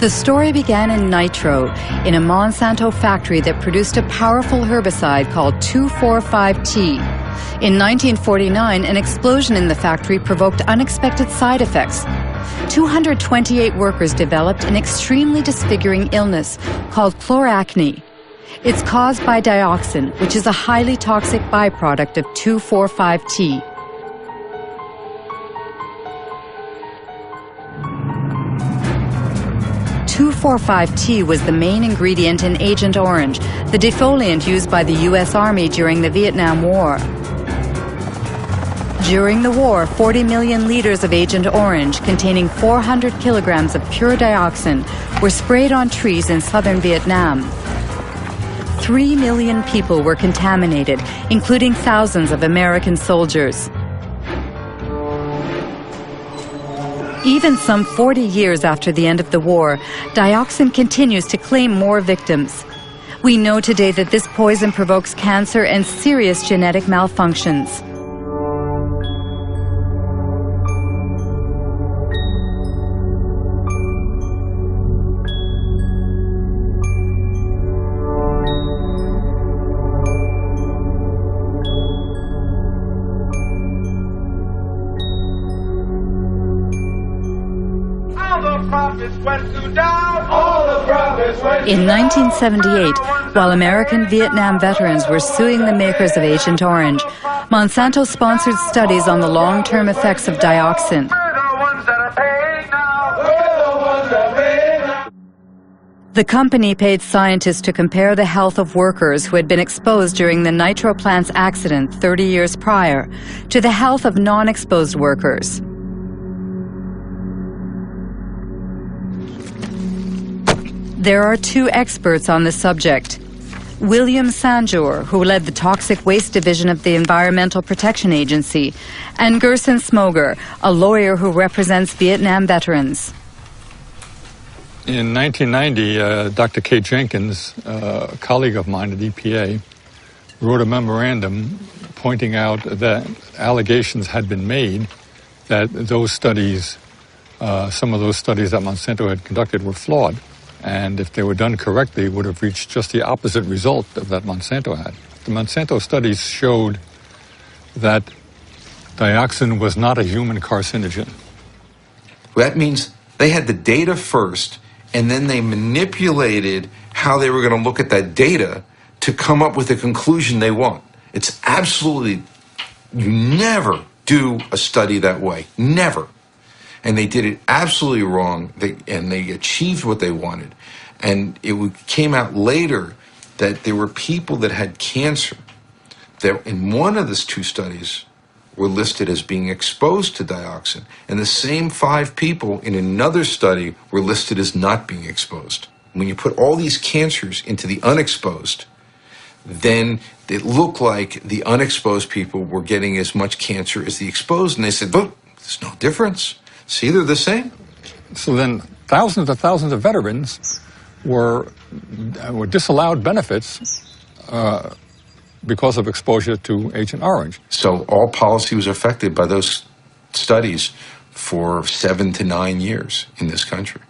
The story began in Nitro, in a Monsanto factory that produced a powerful herbicide called 2,4,5-T. In 1949, an explosion in the factory provoked unexpected side effects. 228 workers developed an extremely disfiguring illness called chloracne. It's caused by dioxin, which is a highly toxic byproduct of 2,4,5-T. (2,4,5-T) was the main ingredient in Agent Orange, the defoliant used by the U.S. Army during the Vietnam War. During the war, 40 million liters of Agent Orange, containing 400 kilograms of pure dioxin, were sprayed on trees in southern Vietnam. 3 million people were contaminated, including thousands of American soldiers. Even some 40 years after the end of the war, dioxin continues to claim more victims. We know today that this poison provokes cancer and serious genetic malfunctions. In 1978, while American Vietnam veterans were suing the makers of Agent Orange, Monsanto sponsored studies on the long-term effects of dioxin. The company paid scientists to compare the health of workers who had been exposed during the nitro plants accident 30 years prior to the health of non-exposed workers. There are two experts on the subject. William Sanjour, who led the Toxic Waste Division of the Environmental Protection Agency, and Gerson Smoger, a lawyer who represents Vietnam veterans. In 1990, Dr. Kay Jenkins, a colleague of mine at EPA, wrote a memorandum pointing out that allegations had been made that those studies, some of those studies that Monsanto had conducted were flawed. And if they were done correctly, would have reached just the opposite result of that Monsanto had. The Monsanto studies showed that dioxin was not a human carcinogen. That means they had the data first, and then they manipulated how they were going to look at that data to come up with the conclusion they want. It's absolutely, you never do a study that way, never. And they did it absolutely wrong, and they achieved what they wanted. And it came out later that there were people that had cancer that in one of these two studies were listed as being exposed to dioxin, and the same 5 people in another study were listed as not being exposed. When you put all these cancers into the unexposed, then it looked like the unexposed people were getting as much cancer as the exposed, and they said, "But there's no difference. See, they're the same." So then thousands of veterans were disallowed benefits because of exposure to Agent Orange. So all policy was affected by those studies for 7 to 9 years in this country.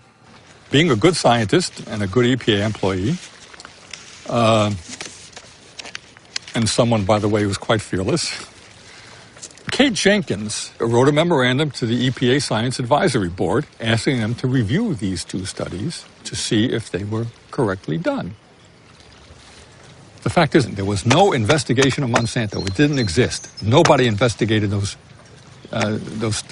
Being a good scientist and a good EPA employee, and someone, by the way, who's quite fearless, Kate Jenkins wrote a memorandum to the EPA Science Advisory Board asking them to review these 2 studies to see if they were correctly done. The fact is, there was no investigation of Monsanto. It didn't exist. Nobody investigated those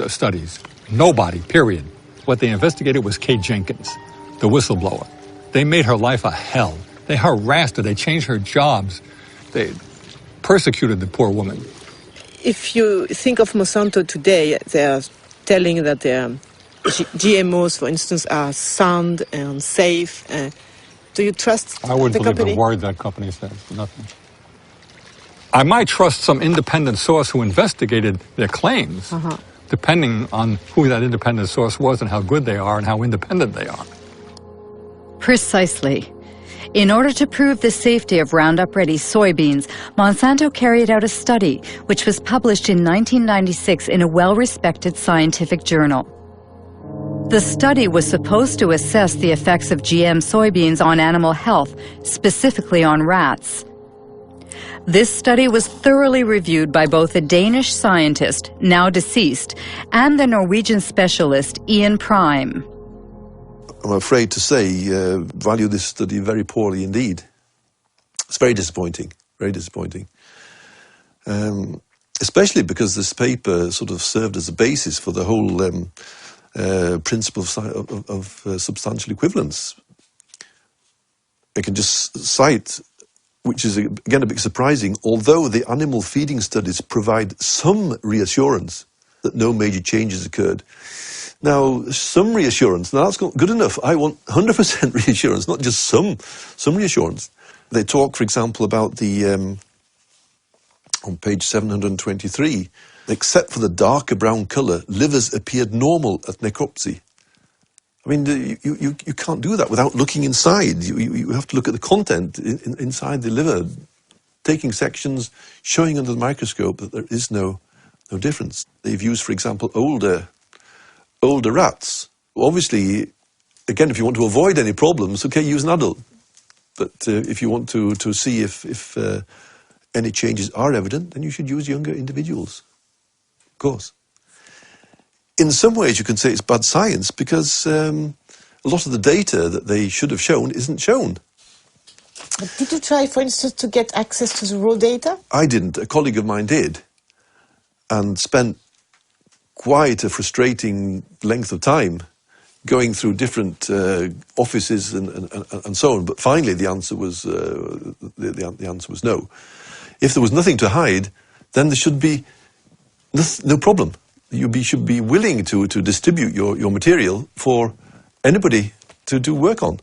studies. Nobody, period. What they investigated was Kate Jenkins, the whistleblower. They made her life a hell. They harassed her. They changed her jobs. They persecuted the poor woman. If you think of Monsanto today, they are telling that their GMOs, for instance, are sound and safe. Do you trust I wouldn't the believe company? a word that company says. Nothing. I might trust some independent source who investigated their claims, depending on who that independent source was and how good they are and how independent they are. Precisely. In order to prove the safety of Roundup-Ready soybeans, Monsanto carried out a study which was published in 1996 in a well-respected scientific journal. The study was supposed to assess the effects of GM soybeans on animal health, specifically on rats. This study was thoroughly reviewed by both a Danish scientist, now deceased, and the Norwegian specialist Ian Prime. I'm afraid to say, value this study very poorly indeed. It's very disappointing, very disappointing. Especially because this paper sort of served as a basis for the whole principle of substantial equivalence. I can just cite, which is again a bit surprising, although the animal feeding studies provide some reassurance that no major changes occurred. Now, some reassurance, now that's not good enough. I want 100% reassurance, not just some reassurance. They talk, for example, about the, on page 723, except for the darker brown colour, livers appeared normal at necropsy. I mean, you can't do that without looking inside. You have to look at the content inside the liver, taking sections, showing under the microscope that there is no difference. They've used, for example, older rats. Obviously, again, if you want to avoid any problems, okay, use an adult. But if you want to see if any changes are evident, then you should use younger individuals, of course. In some ways, you can say it's bad science because a lot of the data that they should have shown isn't shown. But did you try, for instance, to get access to the raw data? I didn't. A colleague of mine did, and spent quite a frustrating length of time going through different offices and so on. But finally, the answer was the answer was no. If there was nothing to hide, then there should be no problem. You should be willing to distribute your material for anybody to do work on.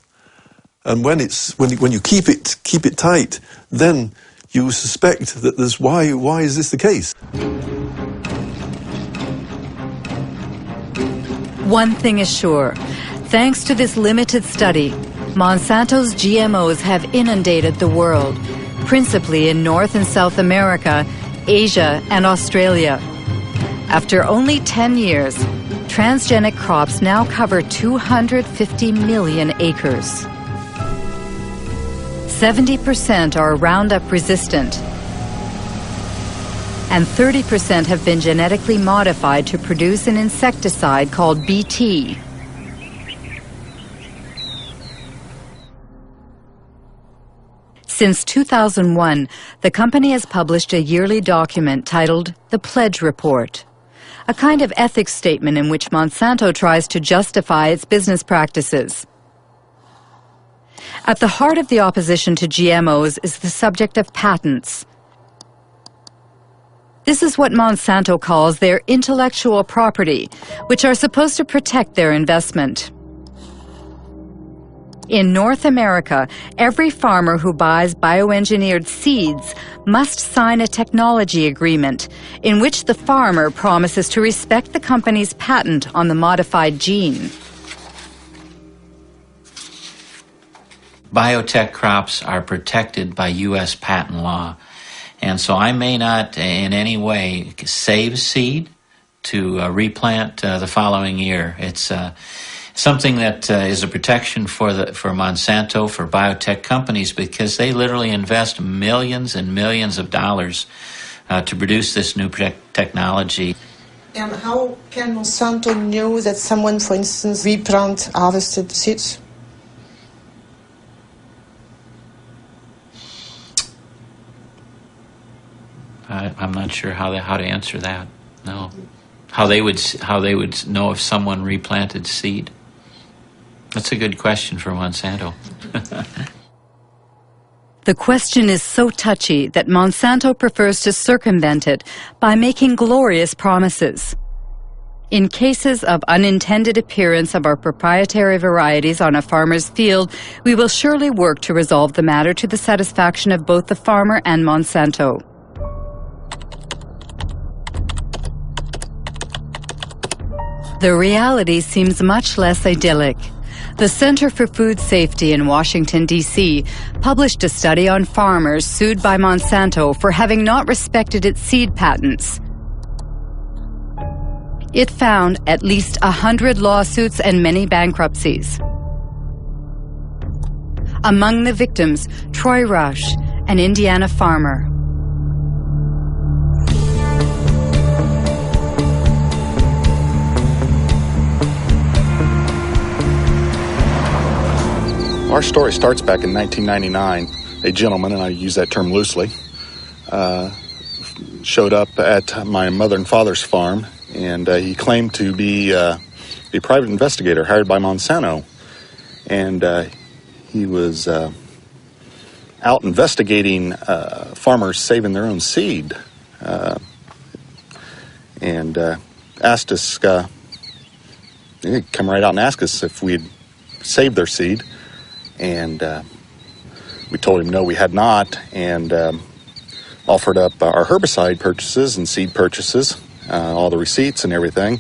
And when you keep it tight, then you suspect that there's why is this the case? One thing is sure, thanks to this limited study, Monsanto's GMOs have inundated the world, principally in North and South America, Asia, and Australia. After only 10 years, transgenic crops now cover 250 million acres. 70% are Roundup resistant, and 30% have been genetically modified to produce an insecticide called Bt. Since 2001, the company has published a yearly document titled The Pledge Report, a kind of ethics statement in which Monsanto tries to justify its business practices. At the heart of the opposition to GMOs is the subject of patents. This is what Monsanto calls their intellectual property, which are supposed to protect their investment. In North America, every farmer who buys bioengineered seeds must sign a technology agreement in which the farmer promises to respect the company's patent on the modified gene. Biotech crops are protected by U.S. patent law, and so I may not in any way save seed to replant the following year. It's something that is a protection for Monsanto, for biotech companies, because they literally invest millions and millions of dollars to produce this new technology. And how can Monsanto know that someone, for instance, replant harvested seeds? I'm not sure how to answer that. No, how they would know if someone replanted seed. That's a good question for Monsanto. The question is so touchy that Monsanto prefers to circumvent it by making glorious promises. In cases of unintended appearance of our proprietary varieties on a farmer's field, we will surely work to resolve the matter to the satisfaction of both the farmer and Monsanto. The reality seems much less idyllic. The Center for Food Safety in Washington, D.C. published a study on farmers sued by Monsanto for having not respected its seed patents. It found at least 100 lawsuits and many bankruptcies. Among the victims, Troy Rush, an Indiana farmer. Our story starts back in 1999. A gentleman, and I use that term loosely, showed up at my mother and father's farm, and he claimed to be a private investigator hired by Monsanto. And he was out investigating farmers saving their own seed, and asked us, he'd come right out and ask us if we'd saved their seed, and we told him no, we had not, and offered up our herbicide purchases and seed purchases, all the receipts and everything.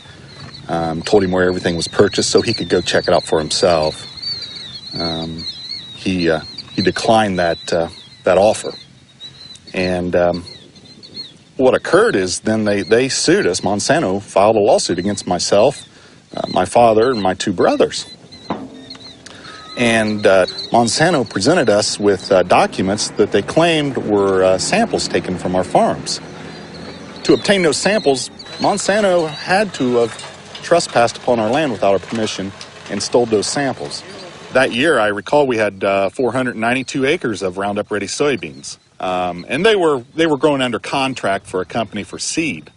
Told him where everything was purchased so he could go check it out for himself. He declined that offer, and what occurred is then they sued us. Monsanto filed a lawsuit against myself, my father, and my two brothers. And Monsanto presented us with documents that they claimed were samples taken from our farms. To obtain those samples, Monsanto had to have trespassed upon our land without our permission and stole those samples. That year, I recall we had 492 acres of Roundup Ready soybeans. And they were grown under contract for a company for seed.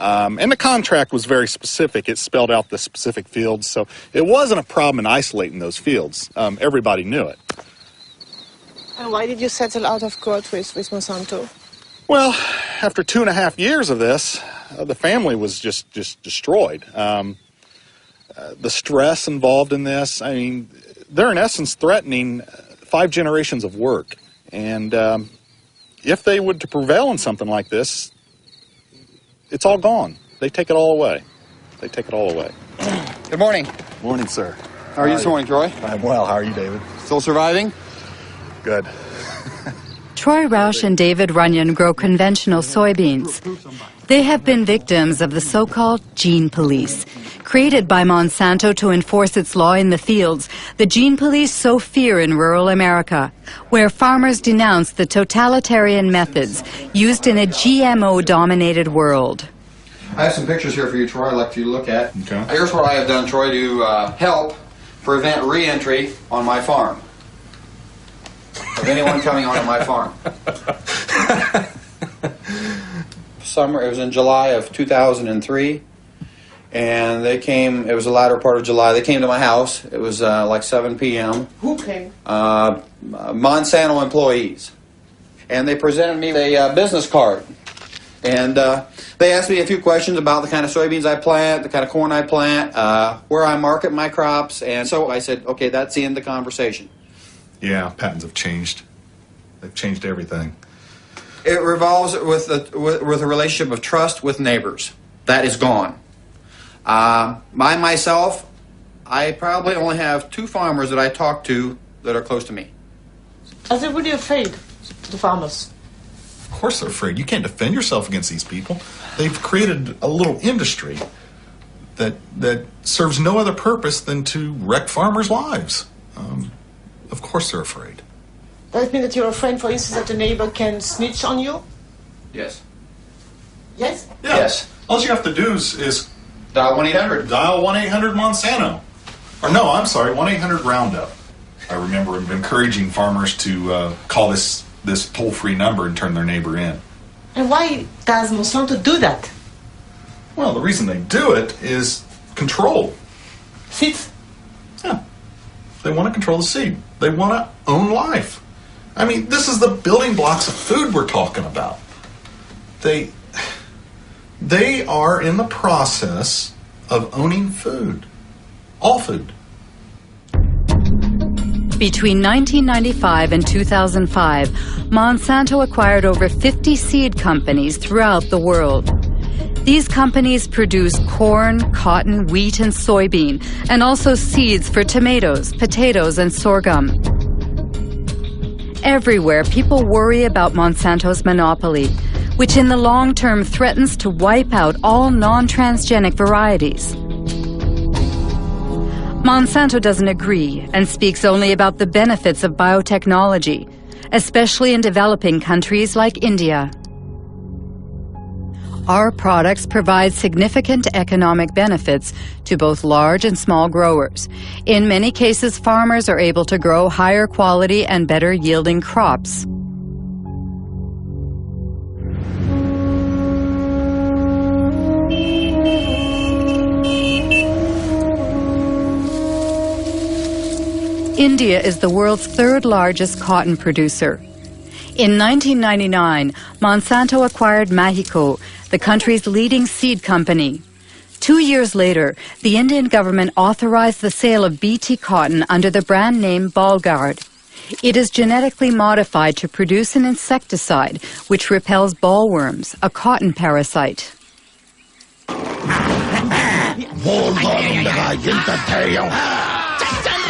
And the contract was very specific. It spelled out the specific fields, so it wasn't a problem in isolating those fields. Everybody knew it. And why did you settle out of court with Monsanto? Well, after 2.5 years of this, the family was just destroyed. The stress involved in this, I mean, they're in essence threatening 5 generations of work. And if they would to prevail in something like this, it's all gone. They take it all away. They take it all away. Good morning. Morning, sir. How are you this morning, Troy? I'm well. How are you, David? Still surviving? Good. Troy Roush and David Runyon grow conventional soybeans. They have been victims of the so-called gene police. Created by Monsanto to enforce its law in the fields, the gene police sow fear in rural America, where farmers denounce the totalitarian methods used in a GMO-dominated world. I have some pictures here for you, Troy, I'd like you to look at. Okay. Here's what I have done, Troy, to help prevent re-entry on my farm of anyone coming onto my farm. It was in July of 2003, and they came, it was the latter part of July, they came to my house. It was like 7 p.m. Who came? Monsanto employees. And they presented me a business card. And they asked me a few questions about the kind of soybeans I plant, the kind of corn I plant, where I market my crops. And so I said, okay, that's the end of the conversation. Yeah, patents have changed. They've changed everything. It revolves with a relationship of trust with neighbors. That is gone. Myself, I probably only have 2 farmers that I talk to that are close to me. Are they really afraid, the farmers? Of course they're afraid. You can't defend yourself against these people. They've created a little industry that serves no other purpose than to wreck farmers' lives. Of course they're afraid. Does it mean that you're afraid, for instance, that a neighbor can snitch on you? Yes. Yes? Yeah. Yes. All you have to do is dial 1-800. Dial 1-800 Monsanto. Or no, I'm sorry, 1-800 Roundup. I remember encouraging farmers to call this toll-free number and turn their neighbor in. And why does Monsanto do that? Well, the reason they do it is control. Seeds? Yeah. They want to control the seed. They want to own life. I mean, this is the building blocks of food we're talking about. They are in the process of owning food. All food. Between 1995 and 2005, Monsanto acquired over 50 seed companies throughout the world. These companies produce corn, cotton, wheat, and soybean, and also seeds for tomatoes, potatoes, and sorghum. Everywhere, people worry about Monsanto's monopoly, which in the long term threatens to wipe out all non-transgenic varieties. Monsanto doesn't agree and speaks only about the benefits of biotechnology, especially in developing countries like India. Our products provide significant economic benefits to both large and small growers. In many cases, farmers are able to grow higher quality and better yielding crops. India is the world's third largest cotton producer. In 1999, Monsanto acquired Mexico, the country's leading seed company. 2 years later, the Indian government authorized the sale of BT cotton under the brand name Ballguard. It is genetically modified to produce an insecticide which repels bollworms, a cotton parasite.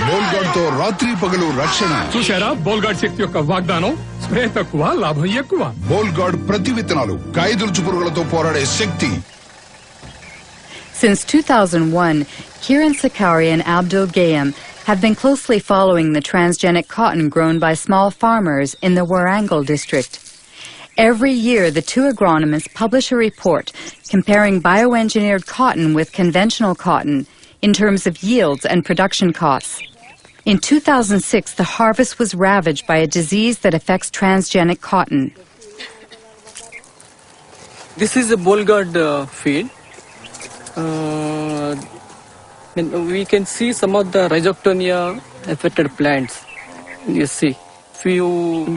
బోల్గాడ్తో రాత్రి పగలు రక్షణ చూశారా బోల్గాడ్ శక్తి యొక్క వాగ్దానం spray తక్కువ లాభం ఎక్కువ బోల్గాడ్ ప్రతి విత్తనాలు కాయదుర్చు పురుగులతో పోరాడే శక్తి. Since 2001, Kiran Sakari and Abdul Gayam have been closely following the transgenic cotton grown by small farmers in the Warangal district. Every year, the two agronomists publish a report comparing bioengineered cotton with conventional cotton in terms of yields and production costs. In 2006, the harvest was ravaged by a disease that affects transgenic cotton. This is a Ballguard field. We can see some of the rhizoctonia affected plants. You see, if you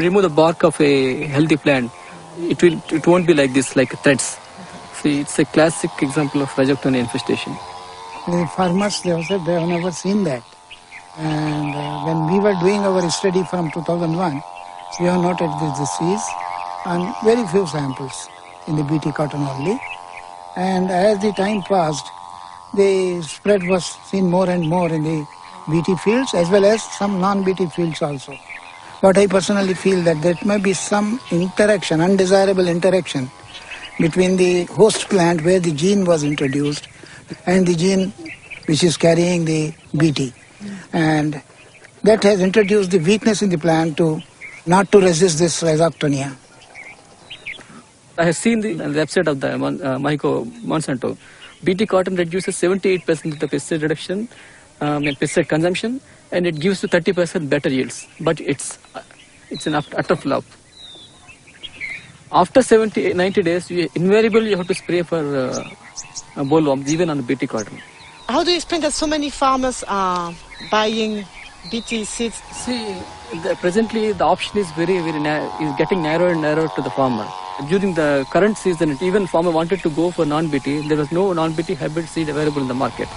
remove the bark of a healthy plant, it won't be like this, like threads. See, it's a classic example of rhizoctonia infestation. The farmers, they have never seen that. And when we were doing our study from 2001, we have noted this disease on very few samples in the BT cotton only. And as the time passed, the spread was seen more and more in the BT fields as well as some non-BT fields also. But I personally feel that there may be some interaction, undesirable interaction between the host plant where the gene was introduced and the gene which is carrying the BT. And that has introduced the weakness in the plant not to resist this rhizoctonia. I have seen the website of the Monsanto. BT cotton reduces 78% of the pesticide reduction and pesticide consumption, and it gives you 30% better yields. But it's an utter flop. After 90 days, invariably you have to spray for bollworms, even on BT cotton. How do you explain that so many farmers are buying BT seeds? See, presently the option is is getting narrower and narrower to the farmer. During the current season, even farmer wanted to go for non-BT. There was no non-BT hybrid seed available in the market.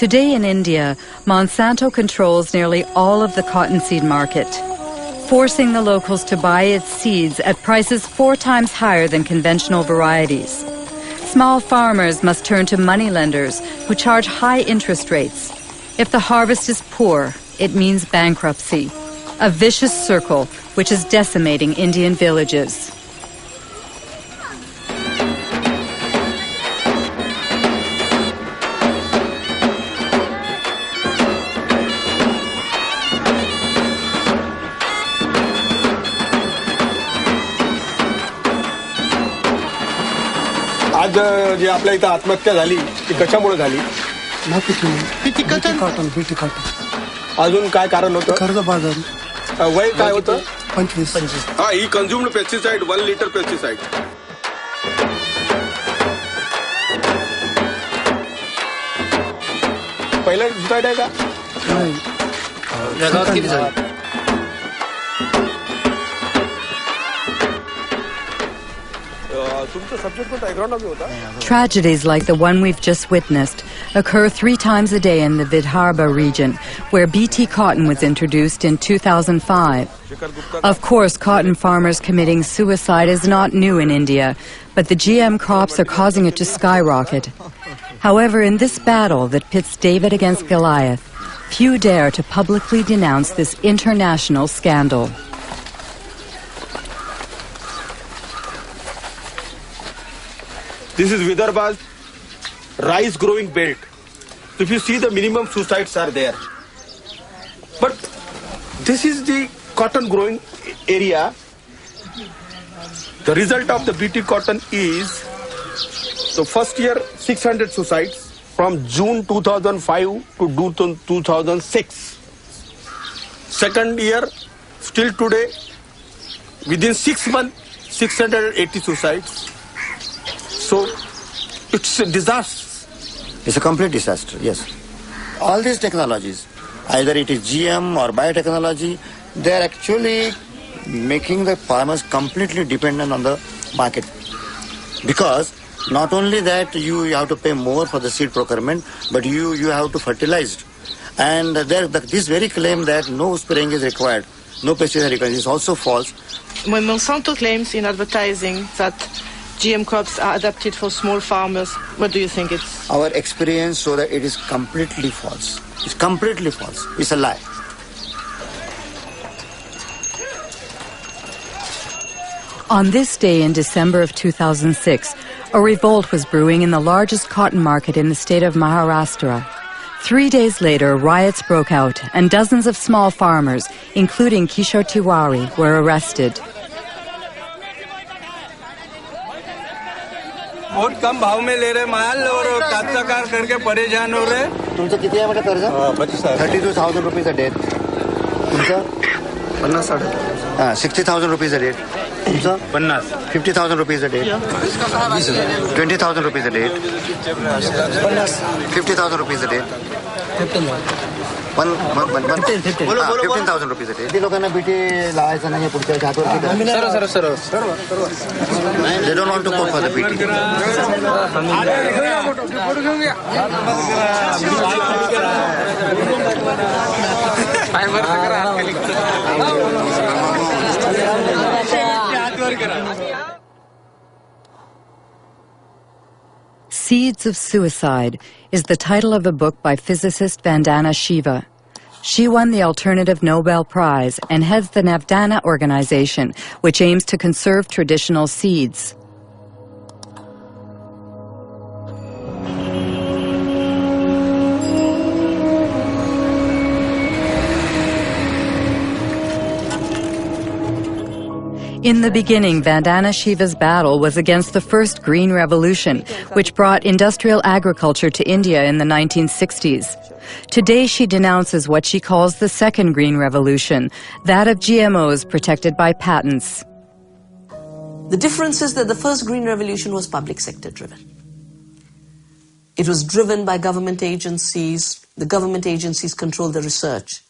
Today in India, Monsanto controls nearly all of the cottonseed market, forcing the locals to buy its seeds at prices 4 times higher than conventional varieties. Small farmers must turn to moneylenders who charge high interest rates. If the harvest is poor, it means bankruptcy, a vicious circle which is decimating Indian villages. आज जे आपल्या इथं आत्महत्या झाली ती कशामुळे झाली? BT cotton. अजून काय कारण होतं? कर्जबाजारी. वय काय होतं? 25. हा, ही कन्झ्युम्ड पेस्टिसाइड 1 लिटर पेस्टिसाइड. पहिला पेस्टिसाइड आहे का? नाही. जगात किती झाली? Tragedies like the one we've just witnessed occur 3 times a day in the Vidarbha region, where BT cotton was introduced in 2005. Of course, cotton farmers committing suicide is not new in India, but the GM crops are causing it to skyrocket. However, in this battle that pits David against Goliath, few dare to publicly denounce this international scandal. This is Vidarbha's rice growing belt. So if you see, the minimum suicides are there. But This is the cotton growing area. The result of the BT cotton is the first year 600 suicides from June 2005 to June 2006. Second year, still today, within 6 months, 680 suicides. So it's a disaster. It's a complete disaster, yes. All these technologies, either it is GM or biotechnology, they are actually making the farmers completely dependent on the market. Because not only that you have to pay more for the seed procurement, but you have to fertilize it. And this very claim that no spraying is required, no pesticide required, is also false. When Monsanto claims in advertising that GM crops are adapted for small farmers, what do you think it's? Our experience shows that it is completely false. It's completely false. It's a lie. On this day in December of 2006, a revolt was brewing in the largest cotton market in the state of Maharashtra. 3 days later, riots broke out and dozens of small farmers, including Kishore Tiwari, were arrested. बहुत कम भाव में ले रहे माल और काश्तकार करके परेशान हो रहे. तुमचं किती आहे बेटा कर्ज? 32,000 rupees a day. तुमचं 60,000 rupees a day. तुमचं 50,000 rupees a day. 20,000 rupees a day. 50,000 rupees a day. 15,000 rupees a day. किती लोकांना बीटी लावायचं नाही पुढच्या हातवर? सर्व. They don't want to go for the BT. Seeds of Suicide is the title of a book by physicist Vandana Shiva. She won the Alternative Nobel Prize and heads the Navdana organization, which aims to conserve traditional seeds. In the beginning, Vandana Shiva's battle was against the first Green Revolution, which brought industrial agriculture to India in the 1960s. Today, she denounces what she calls the second Green Revolution, that of GMOs protected by patents. The difference is that the first Green Revolution was public sector driven. It was driven by government agencies. The government agencies controlled the research.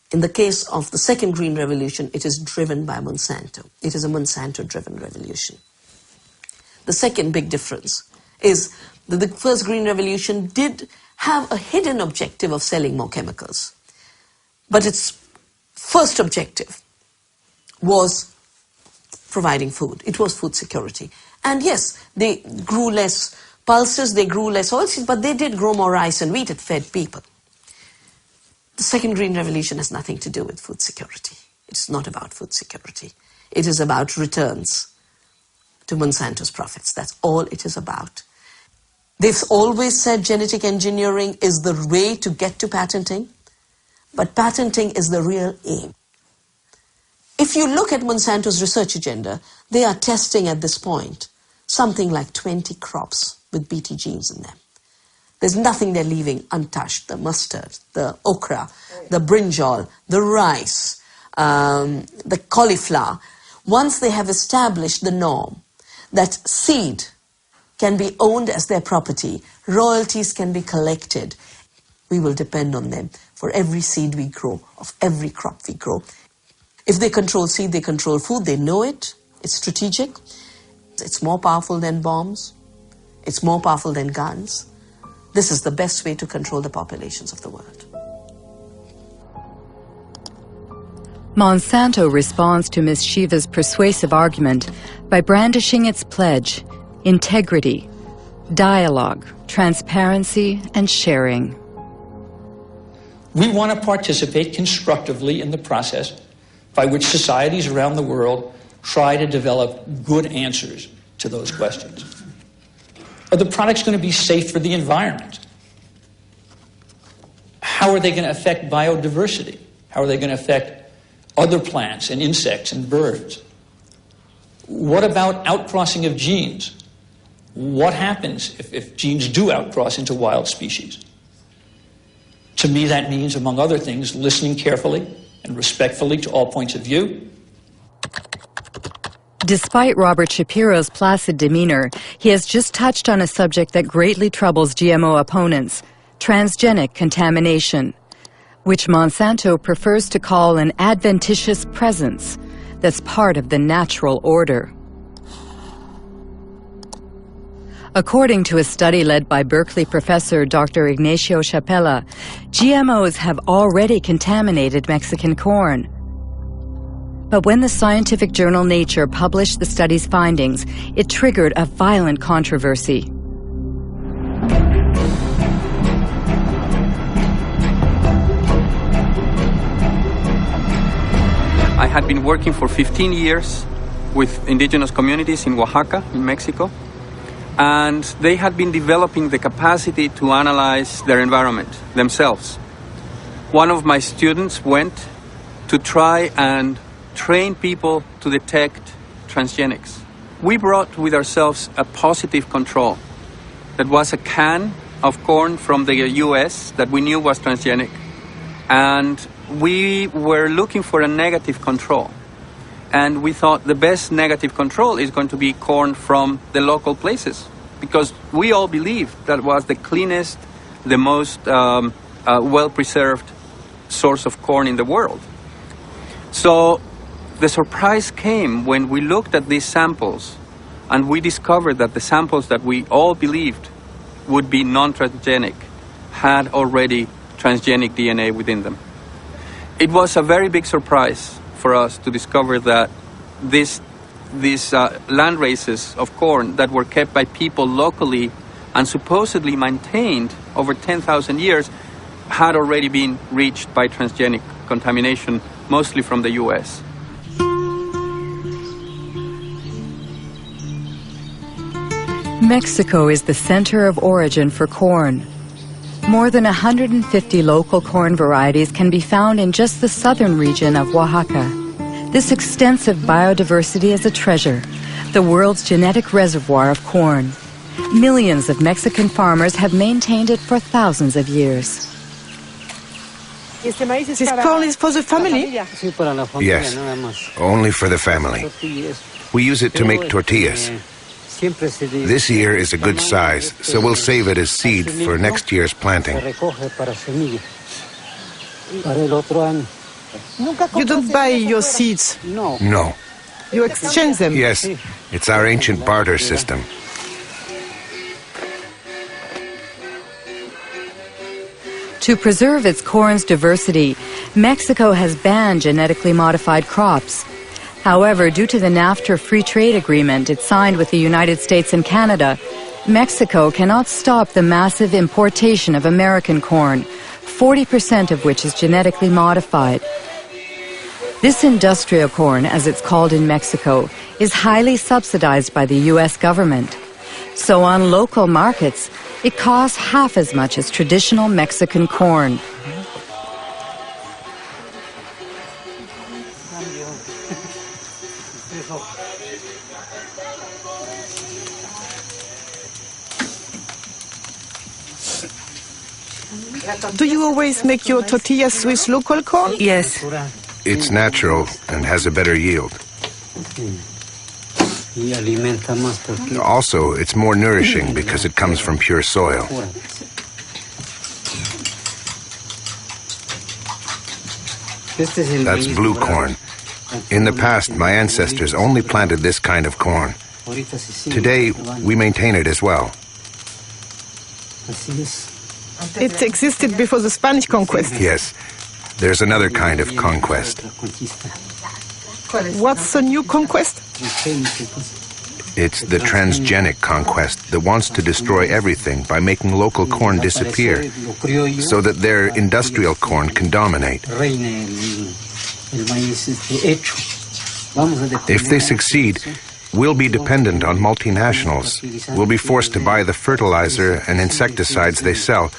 In the case of the second Green Revolution, it is driven by Monsanto. It is a Monsanto-driven revolution. The second big difference is that the first Green Revolution did have a hidden objective of selling more chemicals. But its first objective was providing food. It was food security. And yes, they grew less pulses, they grew less oilseeds, but they did grow more rice and wheat. It fed people. The second Green Revolution has nothing to do with food security. It's not about food security. It is about returns to Monsanto's profits. That's all it is about. They've always said genetic engineering is the way to get to patenting, but patenting is the real aim. If you look at Monsanto's research agenda, they are testing at this point something like 20 crops with BT genes in them. There's nothing they're leaving untouched. The mustard, the okra, the brinjal, the rice, the cauliflower. Once they have established the norm that seed can be owned as their property, royalties can be collected, we will depend on them for every seed we grow, of every crop we grow. If they control seed, they control food, they know it, it's strategic, it's more powerful than bombs, it's more powerful than guns. This is the best way to control the populations of the world. Monsanto responds to Ms. Shiva's persuasive argument by brandishing its pledge: integrity, dialogue, transparency, and sharing. We want to participate constructively in the process by which societies around the world try to develop good answers to those questions. Are the products going to be safe for the environment? How are they going to affect biodiversity? How How are they going to affect other plants and insects and birds? What about outcrossing of genes? What happens if genes do outcross into wild species? To me, that means, among other things, listening carefully and respectfully to all points of view. Despite Robert Shapiro's placid demeanor, he has just touched on a subject that greatly troubles GMO opponents, transgenic contamination, which Monsanto prefers to call an adventitious presence that's part of the natural order. According to a study led by Berkeley professor Dr. Ignacio Chapela, GMOs have already contaminated Mexican corn. But when the scientific journal Nature published the study's findings, it triggered a violent controversy. I had been working for 15 years with indigenous communities in Oaxaca, in Mexico, and they had been developing the capacity to analyze their environment themselves. One of my students went to try and train people to detect transgenics. We brought with ourselves a positive control. That was a can of corn from the US that we knew was transgenic. And we were looking for a negative control. And we thought the best negative control is going to be corn from the local places, because we all believed that was the cleanest, the most well-preserved source of corn in the world. So the surprise came when we looked at these samples and we discovered that the samples that we all believed would be non-transgenic had already transgenic DNA within them. It was a very big surprise for us to discover that these land races of corn that were kept by people locally and supposedly maintained over 10,000 years had already been reached by transgenic contamination, mostly from the US. Mexico is the center of origin for corn. More than 150 local corn varieties can be found in just the southern region of Oaxaca. This extensive biodiversity is a treasure, the world's genetic reservoir of corn. Millions of Mexican farmers have maintained it for thousands of years. This corn is for the family? Yes, only for the family. We use it to make tortillas. This year is a good size, so we'll save it as seed for next year's planting. You don't buy your seeds? No. You exchange them? Yes, it's our ancient barter system. To preserve its corn's diversity, Mexico has banned genetically modified crops. However, due to the NAFTA free trade agreement it signed with the United States and Canada, Mexico cannot stop the massive importation of American corn, 40% of which is genetically modified. This industrial corn, as it's called in Mexico, is highly subsidized by the U.S. government. So on local markets, it costs half as much as traditional Mexican corn. Do you always make your tortillas with local corn? Yes. It's natural and has a better yield. Also, it's more nourishing because it comes from pure soil. That's blue corn. In the past, my ancestors only planted this kind of corn. Today, we maintain it as well. It existed before the Spanish conquest. Yes, there's another kind of conquest. What's the new conquest? It's the transgenic conquest that wants to destroy everything by making local corn disappear so that their industrial corn can dominate. If they succeed, We'll be dependent on multinationals. We'll be forced to buy the fertilizer and insecticides they sell,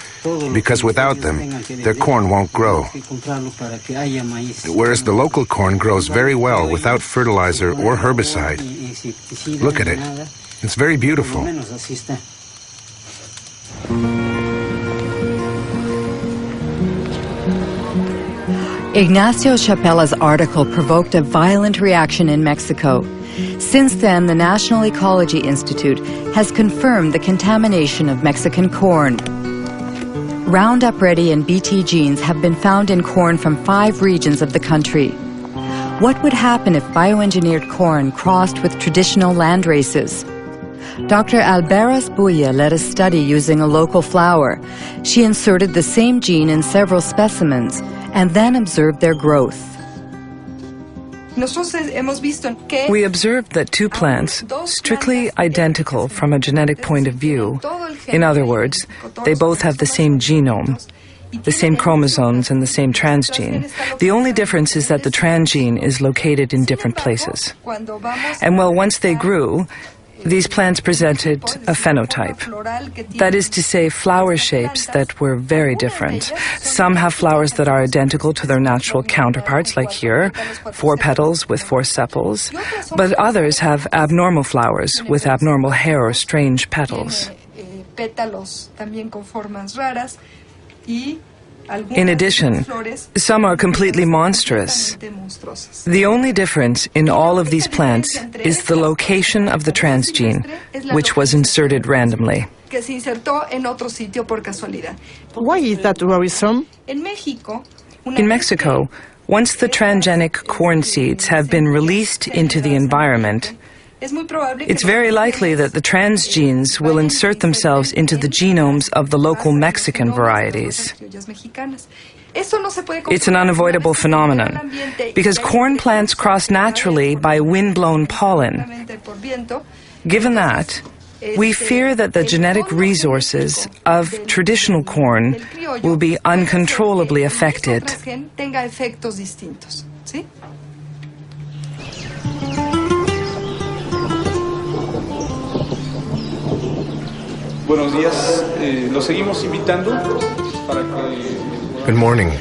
because without them, their corn won't grow. Whereas the local corn grows very well without fertilizer or herbicide. Look at it. It's very beautiful. Ignacio Chapela's article provoked a violent reaction in Mexico. Since then, the National Ecology Institute has confirmed the contamination of Mexican corn. Roundup Ready and Bt genes have been found in corn from 5 regions of the country. What would happen if bioengineered corn crossed with traditional land races? Dr. Alberas Buya led a study using a local flower. She inserted the same gene in several specimens and then observed their growth. We observed that 2 plants, strictly identical from a genetic point of view, in other words, they both have the same genome, the same chromosomes and the same transgene. The only difference is that the transgene is located in different places. And well, once they grew, these plants presented a phenotype. That is to say, flower shapes that were very different. Some have flowers that are identical to their natural counterparts, like here, 4 petals with 4 sepals, but others have abnormal flowers with abnormal hair or strange petals. In addition, some are completely monstrous. The only difference in all of these plants is the location of the transgene, which was inserted randomly. Why is that worrisome? In Mexico, once the transgenic corn seeds have been released into the environment, it's very likely that the transgenes will insert themselves into the genomes of the local Mexican varieties. It's an unavoidable phenomenon, because corn plants cross naturally by wind-blown pollen. Given that, we fear that the genetic resources of traditional corn will be uncontrollably affected. Buenos días, los seguimos invitando para que... Good morning.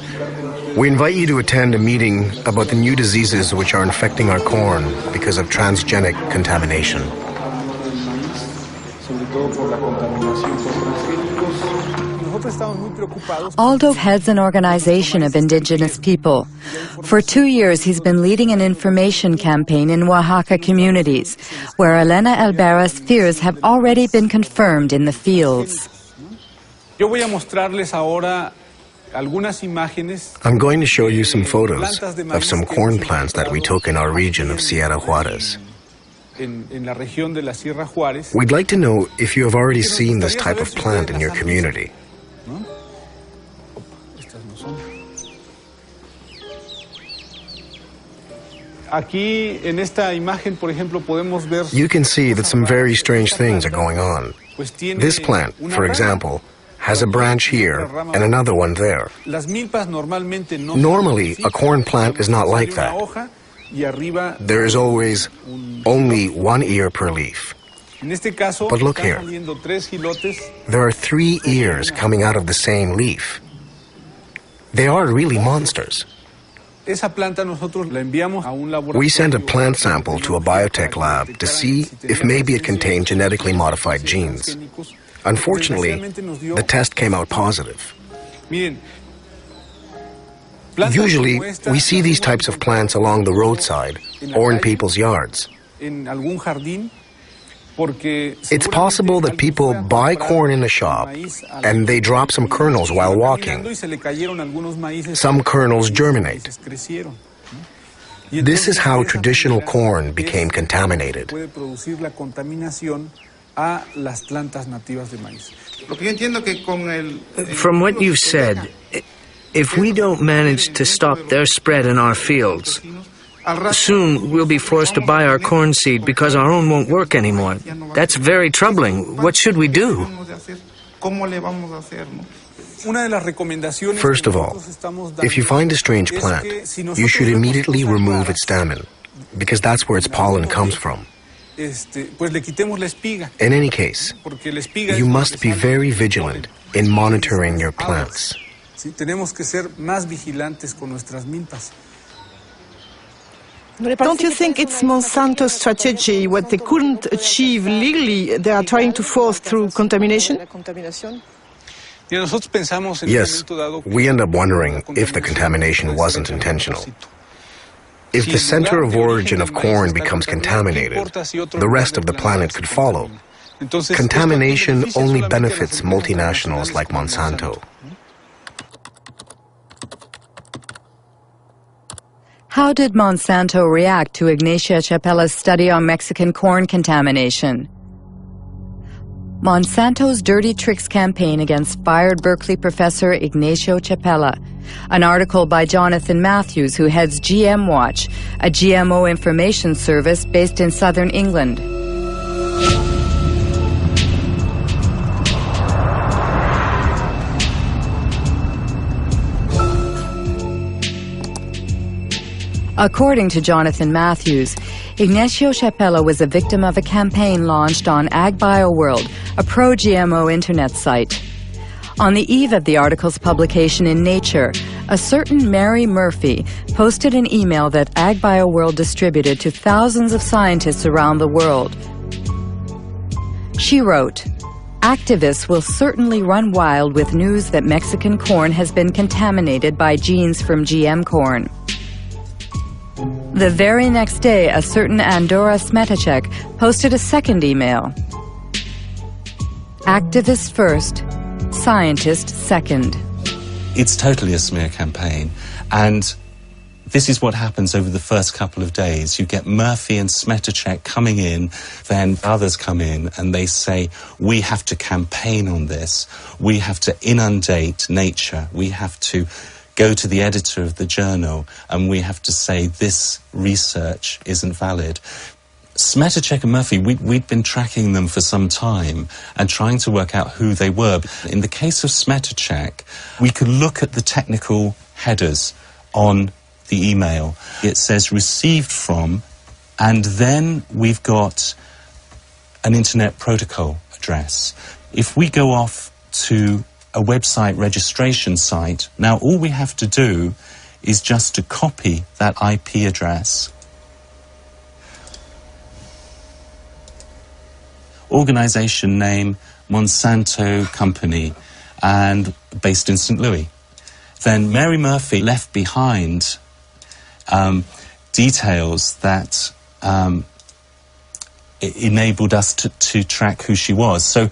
We invite you to attend a meeting about the new diseases which are infecting our corn because of transgenic contamination. Aldo heads an organization of indigenous people. For 2 years, he's been leading an information campaign in Oaxaca communities, where Elena Alberas' fears have already been confirmed in the fields. I'm going to show you some photos of some corn plants that we took in our region of Sierra Juarez. We'd like to know if you have already seen this type of plant in your community. You can see that some very strange things are going on. This plant, for example, has a branch here and another one there. Normally, a corn plant is not like that. There is always only 1 ear per leaf. But look here. There are 3 ears coming out of the same leaf. They are really monsters. We sent a plant sample to a biotech lab to see if maybe it contained genetically modified genes. Unfortunately, the test came out positive. Usually, we see these types of plants along the roadside or in people's yards. It's possible that people buy corn in a shop and they drop some kernels while walking. Some kernels germinate. This is how traditional corn became contaminated. From what you've said, if we don't manage to stop their spread in our fields, soon we'll be forced to buy our corn seed because our own won't work anymore. That's very troubling. What should we do? First of all, if you find a strange plant, you should immediately remove its stamen, because that's where its pollen comes from. In any case, you must be very vigilant in monitoring your plants. Don't you think it's Monsanto's strategy? What they couldn't achieve legally, they are trying to force through contamination? Yes, we end up wondering if the contamination wasn't intentional. If the center of origin of corn becomes contaminated, the rest of the planet could follow. Contamination only benefits multinationals like Monsanto. How did Monsanto react to Ignacio Chapella's study on Mexican corn contamination? Monsanto's Dirty Tricks campaign against fired Berkeley professor Ignacio Chapella. An article by Jonathan Matthews, who heads GM Watch, a GMO information service based in southern England. According to Jonathan Matthews, Ignacio Chapella was a victim of a campaign launched on AgBioWorld, a pro-GMO internet site. On the eve of the article's publication in Nature, a certain Mary Murphy posted an email that AgBioWorld distributed to thousands of scientists around the world. She wrote, "Activists will certainly run wild with news that Mexican corn has been contaminated by genes from GM corn." The very next day, a certain Andora Smetacek posted a second email. "Activists first, scientist second." It's totally a smear campaign, and this is what happens over the first couple of days. You get Murphy and Smetacek coming in, then others come in and they say, we have to campaign on this, we have to inundate Nature, we have to go to the editor of the journal and we have to say this research isn't valid. Smetacek and Murphy, we'd been tracking them for some time and trying to work out who they were. In the case of Smetacek, we could look at the technical headers on the email. It says received from, and then we've got an internet protocol address. If we go off to a website registration site, now all we have to do is just to copy that IP address. Organization name, Monsanto Company, and based in St. Louis. Then Mary Murphy left behind details that enabled us to track who she was. So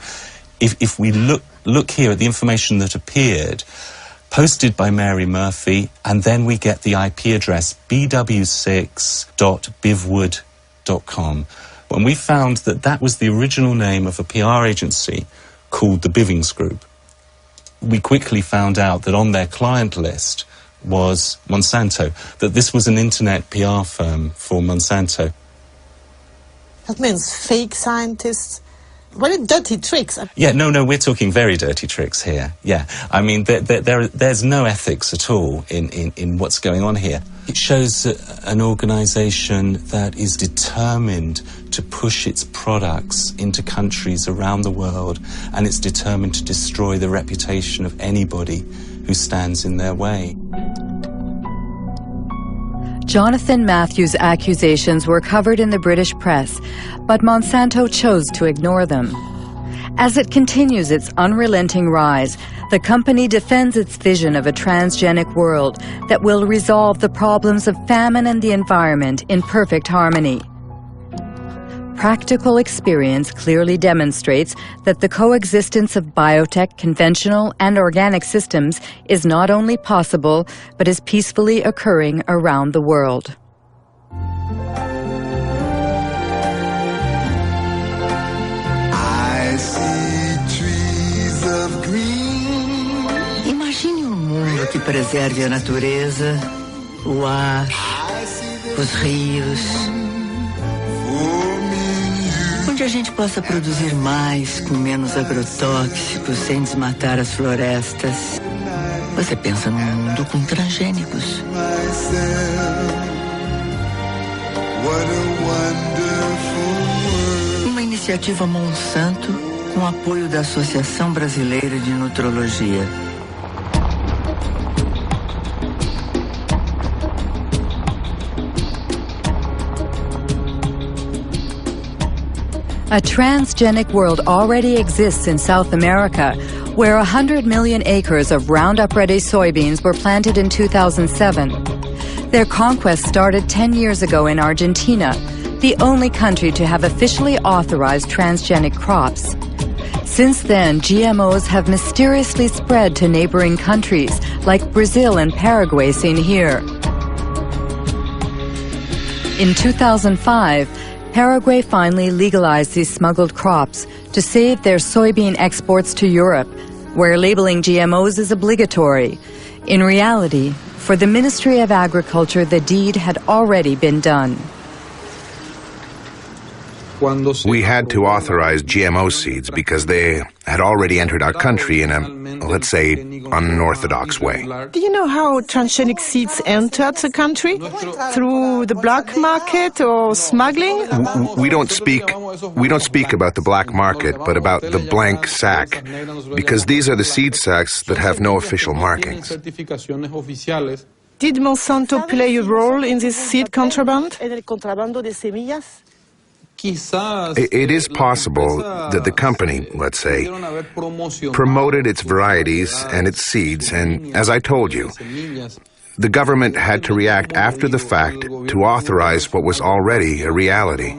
if we look here at the information that appeared, posted by Mary Murphy, and then we get the IP address bw6.bivwood.com. When we found that that was the original name of a PR agency called the Bivings Group, we quickly found out that on their client list was Monsanto, that this was an internet PR firm for Monsanto. That means fake scientists. Very dirty tricks. Yeah, no, we're talking very dirty tricks here. Yeah, I mean, there's no ethics at all in what's going on here. It shows an organization that is determined to push its products into countries around the world, and it's determined to destroy the reputation of anybody who stands in their way. Jonathan Matthews' accusations were covered in the British press, but Monsanto chose to ignore them. As it continues its unrelenting rise, the company defends its vision of a transgenic world that will resolve the problems of famine and the environment in perfect harmony. Practical experience clearly demonstrates that the coexistence of biotech, conventional, and organic systems is not only possible, but is peacefully occurring around the world. I see trees of green. Imagine mundo que preserve a natureza, o ar, os rios. Onde a gente possa produzir mais com menos agrotóxicos, sem desmatar as florestas. Você pensa num mundo com transgênicos. What a wonderful world. iniciativa Monsanto com apoio da Associação Brasileira de Nutrologia. A transgenic world already exists in South America, where 100 million acres of Roundup-ready soybeans were planted in 2007. Their conquest started 10 years ago in Argentina, the only country to have officially authorized transgenic crops. Since then, GMOs have mysteriously spread to neighboring countries, like Brazil and Paraguay seen here. In 2005, Paraguay finally legalized these smuggled crops to save their soybean exports to Europe, where labeling GMOs is obligatory. In reality, for the Ministry of Agriculture, the deed had already been done. We had to authorize GMO seeds because they had already entered our country in a, let's say, unorthodox way. Do you know how transgenic seeds entered the country? Through the black market or smuggling? We don't speak about the black market, but about the blank sack, because these are the seed sacks that have no official markings. Did Monsanto play a role in this seed contraband? It is possible that the company, let's say, promoted its varieties and its seeds, and as I told you, the government had to react after the fact to authorize what was already a reality.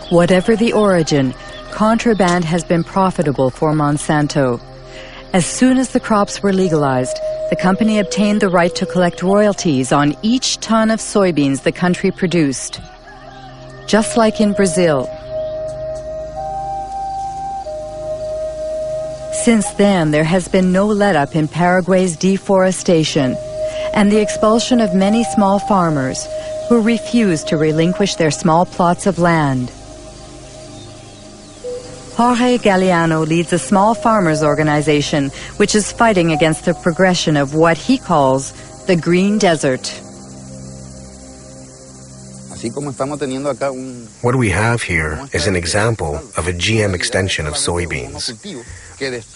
Whatever the origin, contraband has been profitable for Monsanto. As soon as the crops were legalized, the company obtained the right to collect royalties on each ton of soybeans the country produced. Just like in Brazil. Since then, there has been no let-up in Paraguay's deforestation and the expulsion of many small farmers who refuse to relinquish their small plots of land. Jorge Galeano leads a small farmers organization which is fighting against the progression of what he calls the green desert. What we have here is an example of a GM extension of soybeans.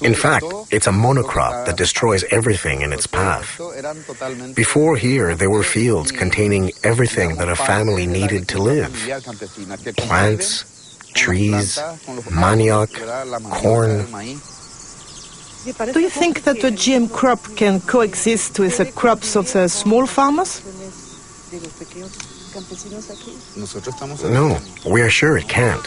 In fact, it's a monocrop that destroys everything in its path. Before here, there were fields containing everything that a family needed to live. Plants, trees, manioc, corn. Do you think that a GM crop can coexist with the crops of the small farmers? No, we are sure it can't.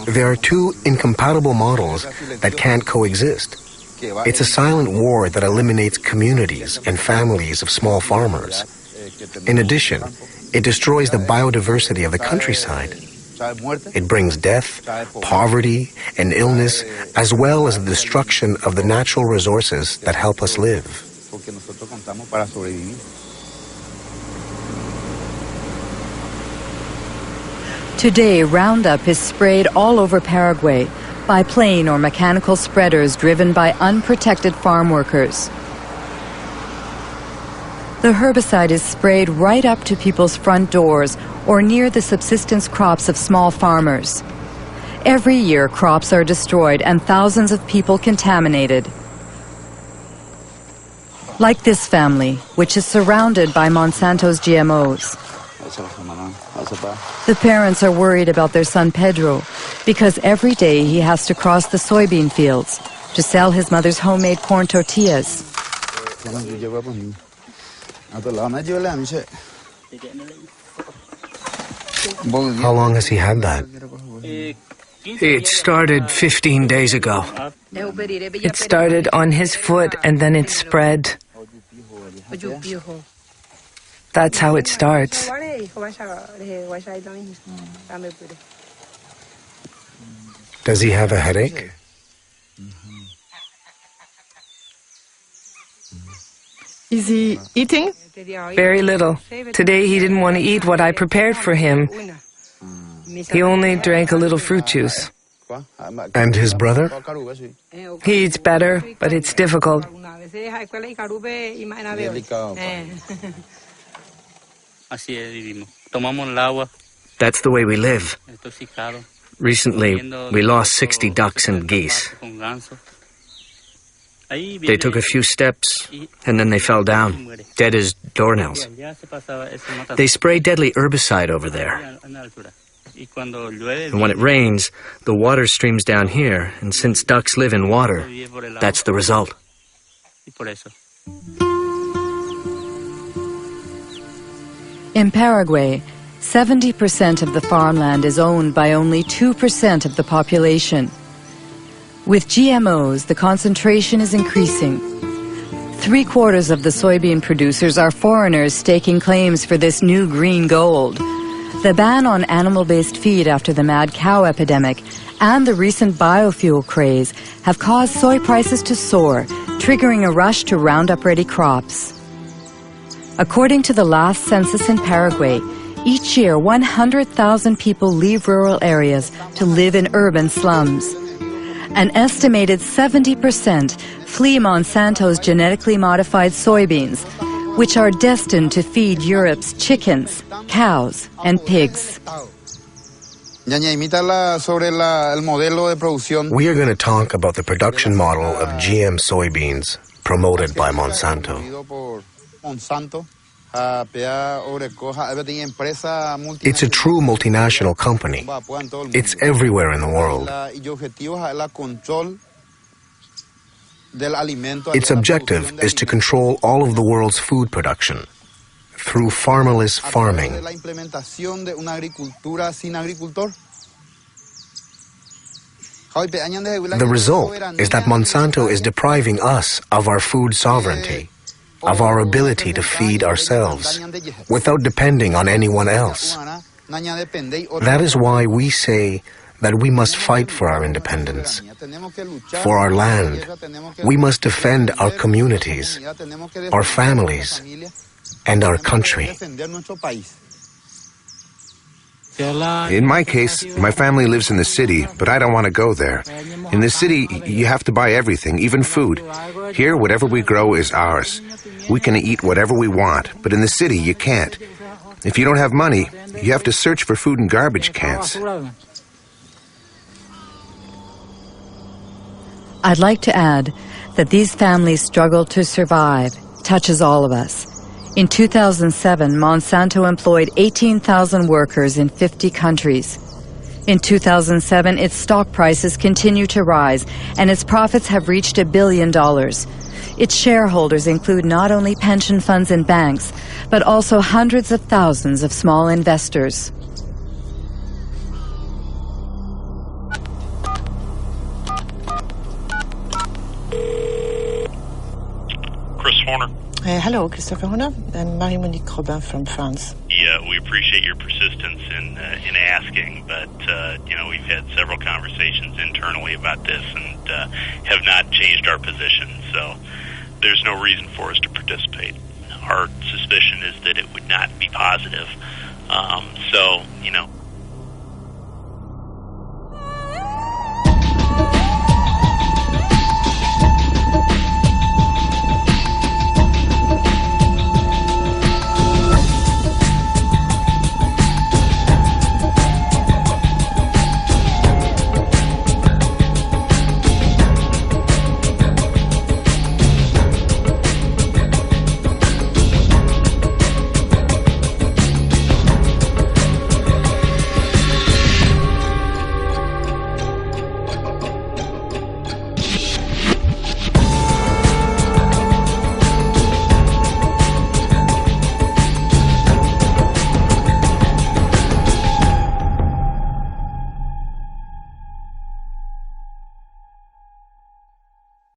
There are two incompatible models that can't coexist. It's a silent war that eliminates communities and families of small farmers. In addition, it destroys the biodiversity of the countryside. It brings death, poverty, and illness, as well as the destruction of the natural resources that help us live. Today, Roundup is sprayed all over Paraguay by plane or mechanical spreaders driven by unprotected farm workers. The herbicide is sprayed right up to people's front doors or near the subsistence crops of small farmers. Every year, crops are destroyed and thousands of people contaminated. Like this family, which is surrounded by Monsanto's GMOs. The parents are worried about their son Pedro because every day he has to cross the soybean fields to sell his mother's homemade corn tortillas. How long has he had that? It started 15 days ago. It started on his foot and then it spread. That's how it starts. Does he have a headache? Is he eating? Very little. Today he didn't want to eat what I prepared for him. He only drank a little fruit juice. And his brother? He eats better, but it's difficult. That's the way we live. Recently, we lost 60 ducks and geese. They took a few steps, and then they fell down, dead as doornails. They spray deadly herbicide over there. And when it rains, the water streams down here, and since ducks live in water, that's the result. In Paraguay, 70% of the farmland is owned by only 2% of the population. With GMOs, the concentration is increasing. 3/4 of the soybean producers are foreigners staking claims for this new green gold. The ban on animal-based feed after the mad cow epidemic and the recent biofuel craze have caused soy prices to soar, triggering a rush to round up ready crops. According to the last census in Paraguay, each year 100,000 people leave rural areas to live in urban slums. An estimated 70% flee Monsanto's genetically modified soybeans, which are destined to feed Europe's chickens, cows, and pigs. We are going to talk about the production model of GM soybeans promoted by Monsanto. It's a true multinational company. It's everywhere in the world. Its objective is to control all of the world's food production through farmerless farming. The result is that Monsanto is depriving us of our food sovereignty, of our ability to feed ourselves without depending on anyone else. That is why we say that we must fight for our independence, for our land. We must defend our communities, our families, and our country. In my case, my family lives in the city, but I don't want to go there. In the city, you have to buy everything, even food. Here, whatever we grow is ours. We can eat whatever we want, but in the city, you can't. If you don't have money, you have to search for food in garbage cans. I'd like to add that these families' struggle to survive touches all of us. In 2007, Monsanto employed 18,000 workers in 50 countries. In 2007, its stock prices continue to rise, and its profits have reached $1 billion. Its shareholders include not only pension funds and banks, but also hundreds of thousands of small investors. Hello, Christopher Horner. I'm Marie-Monique Robin from France. Yeah, we appreciate your persistence in asking, but we've had several conversations internally about this and have not changed our position, so there's no reason for us to participate. Our suspicion is that it would not be positive.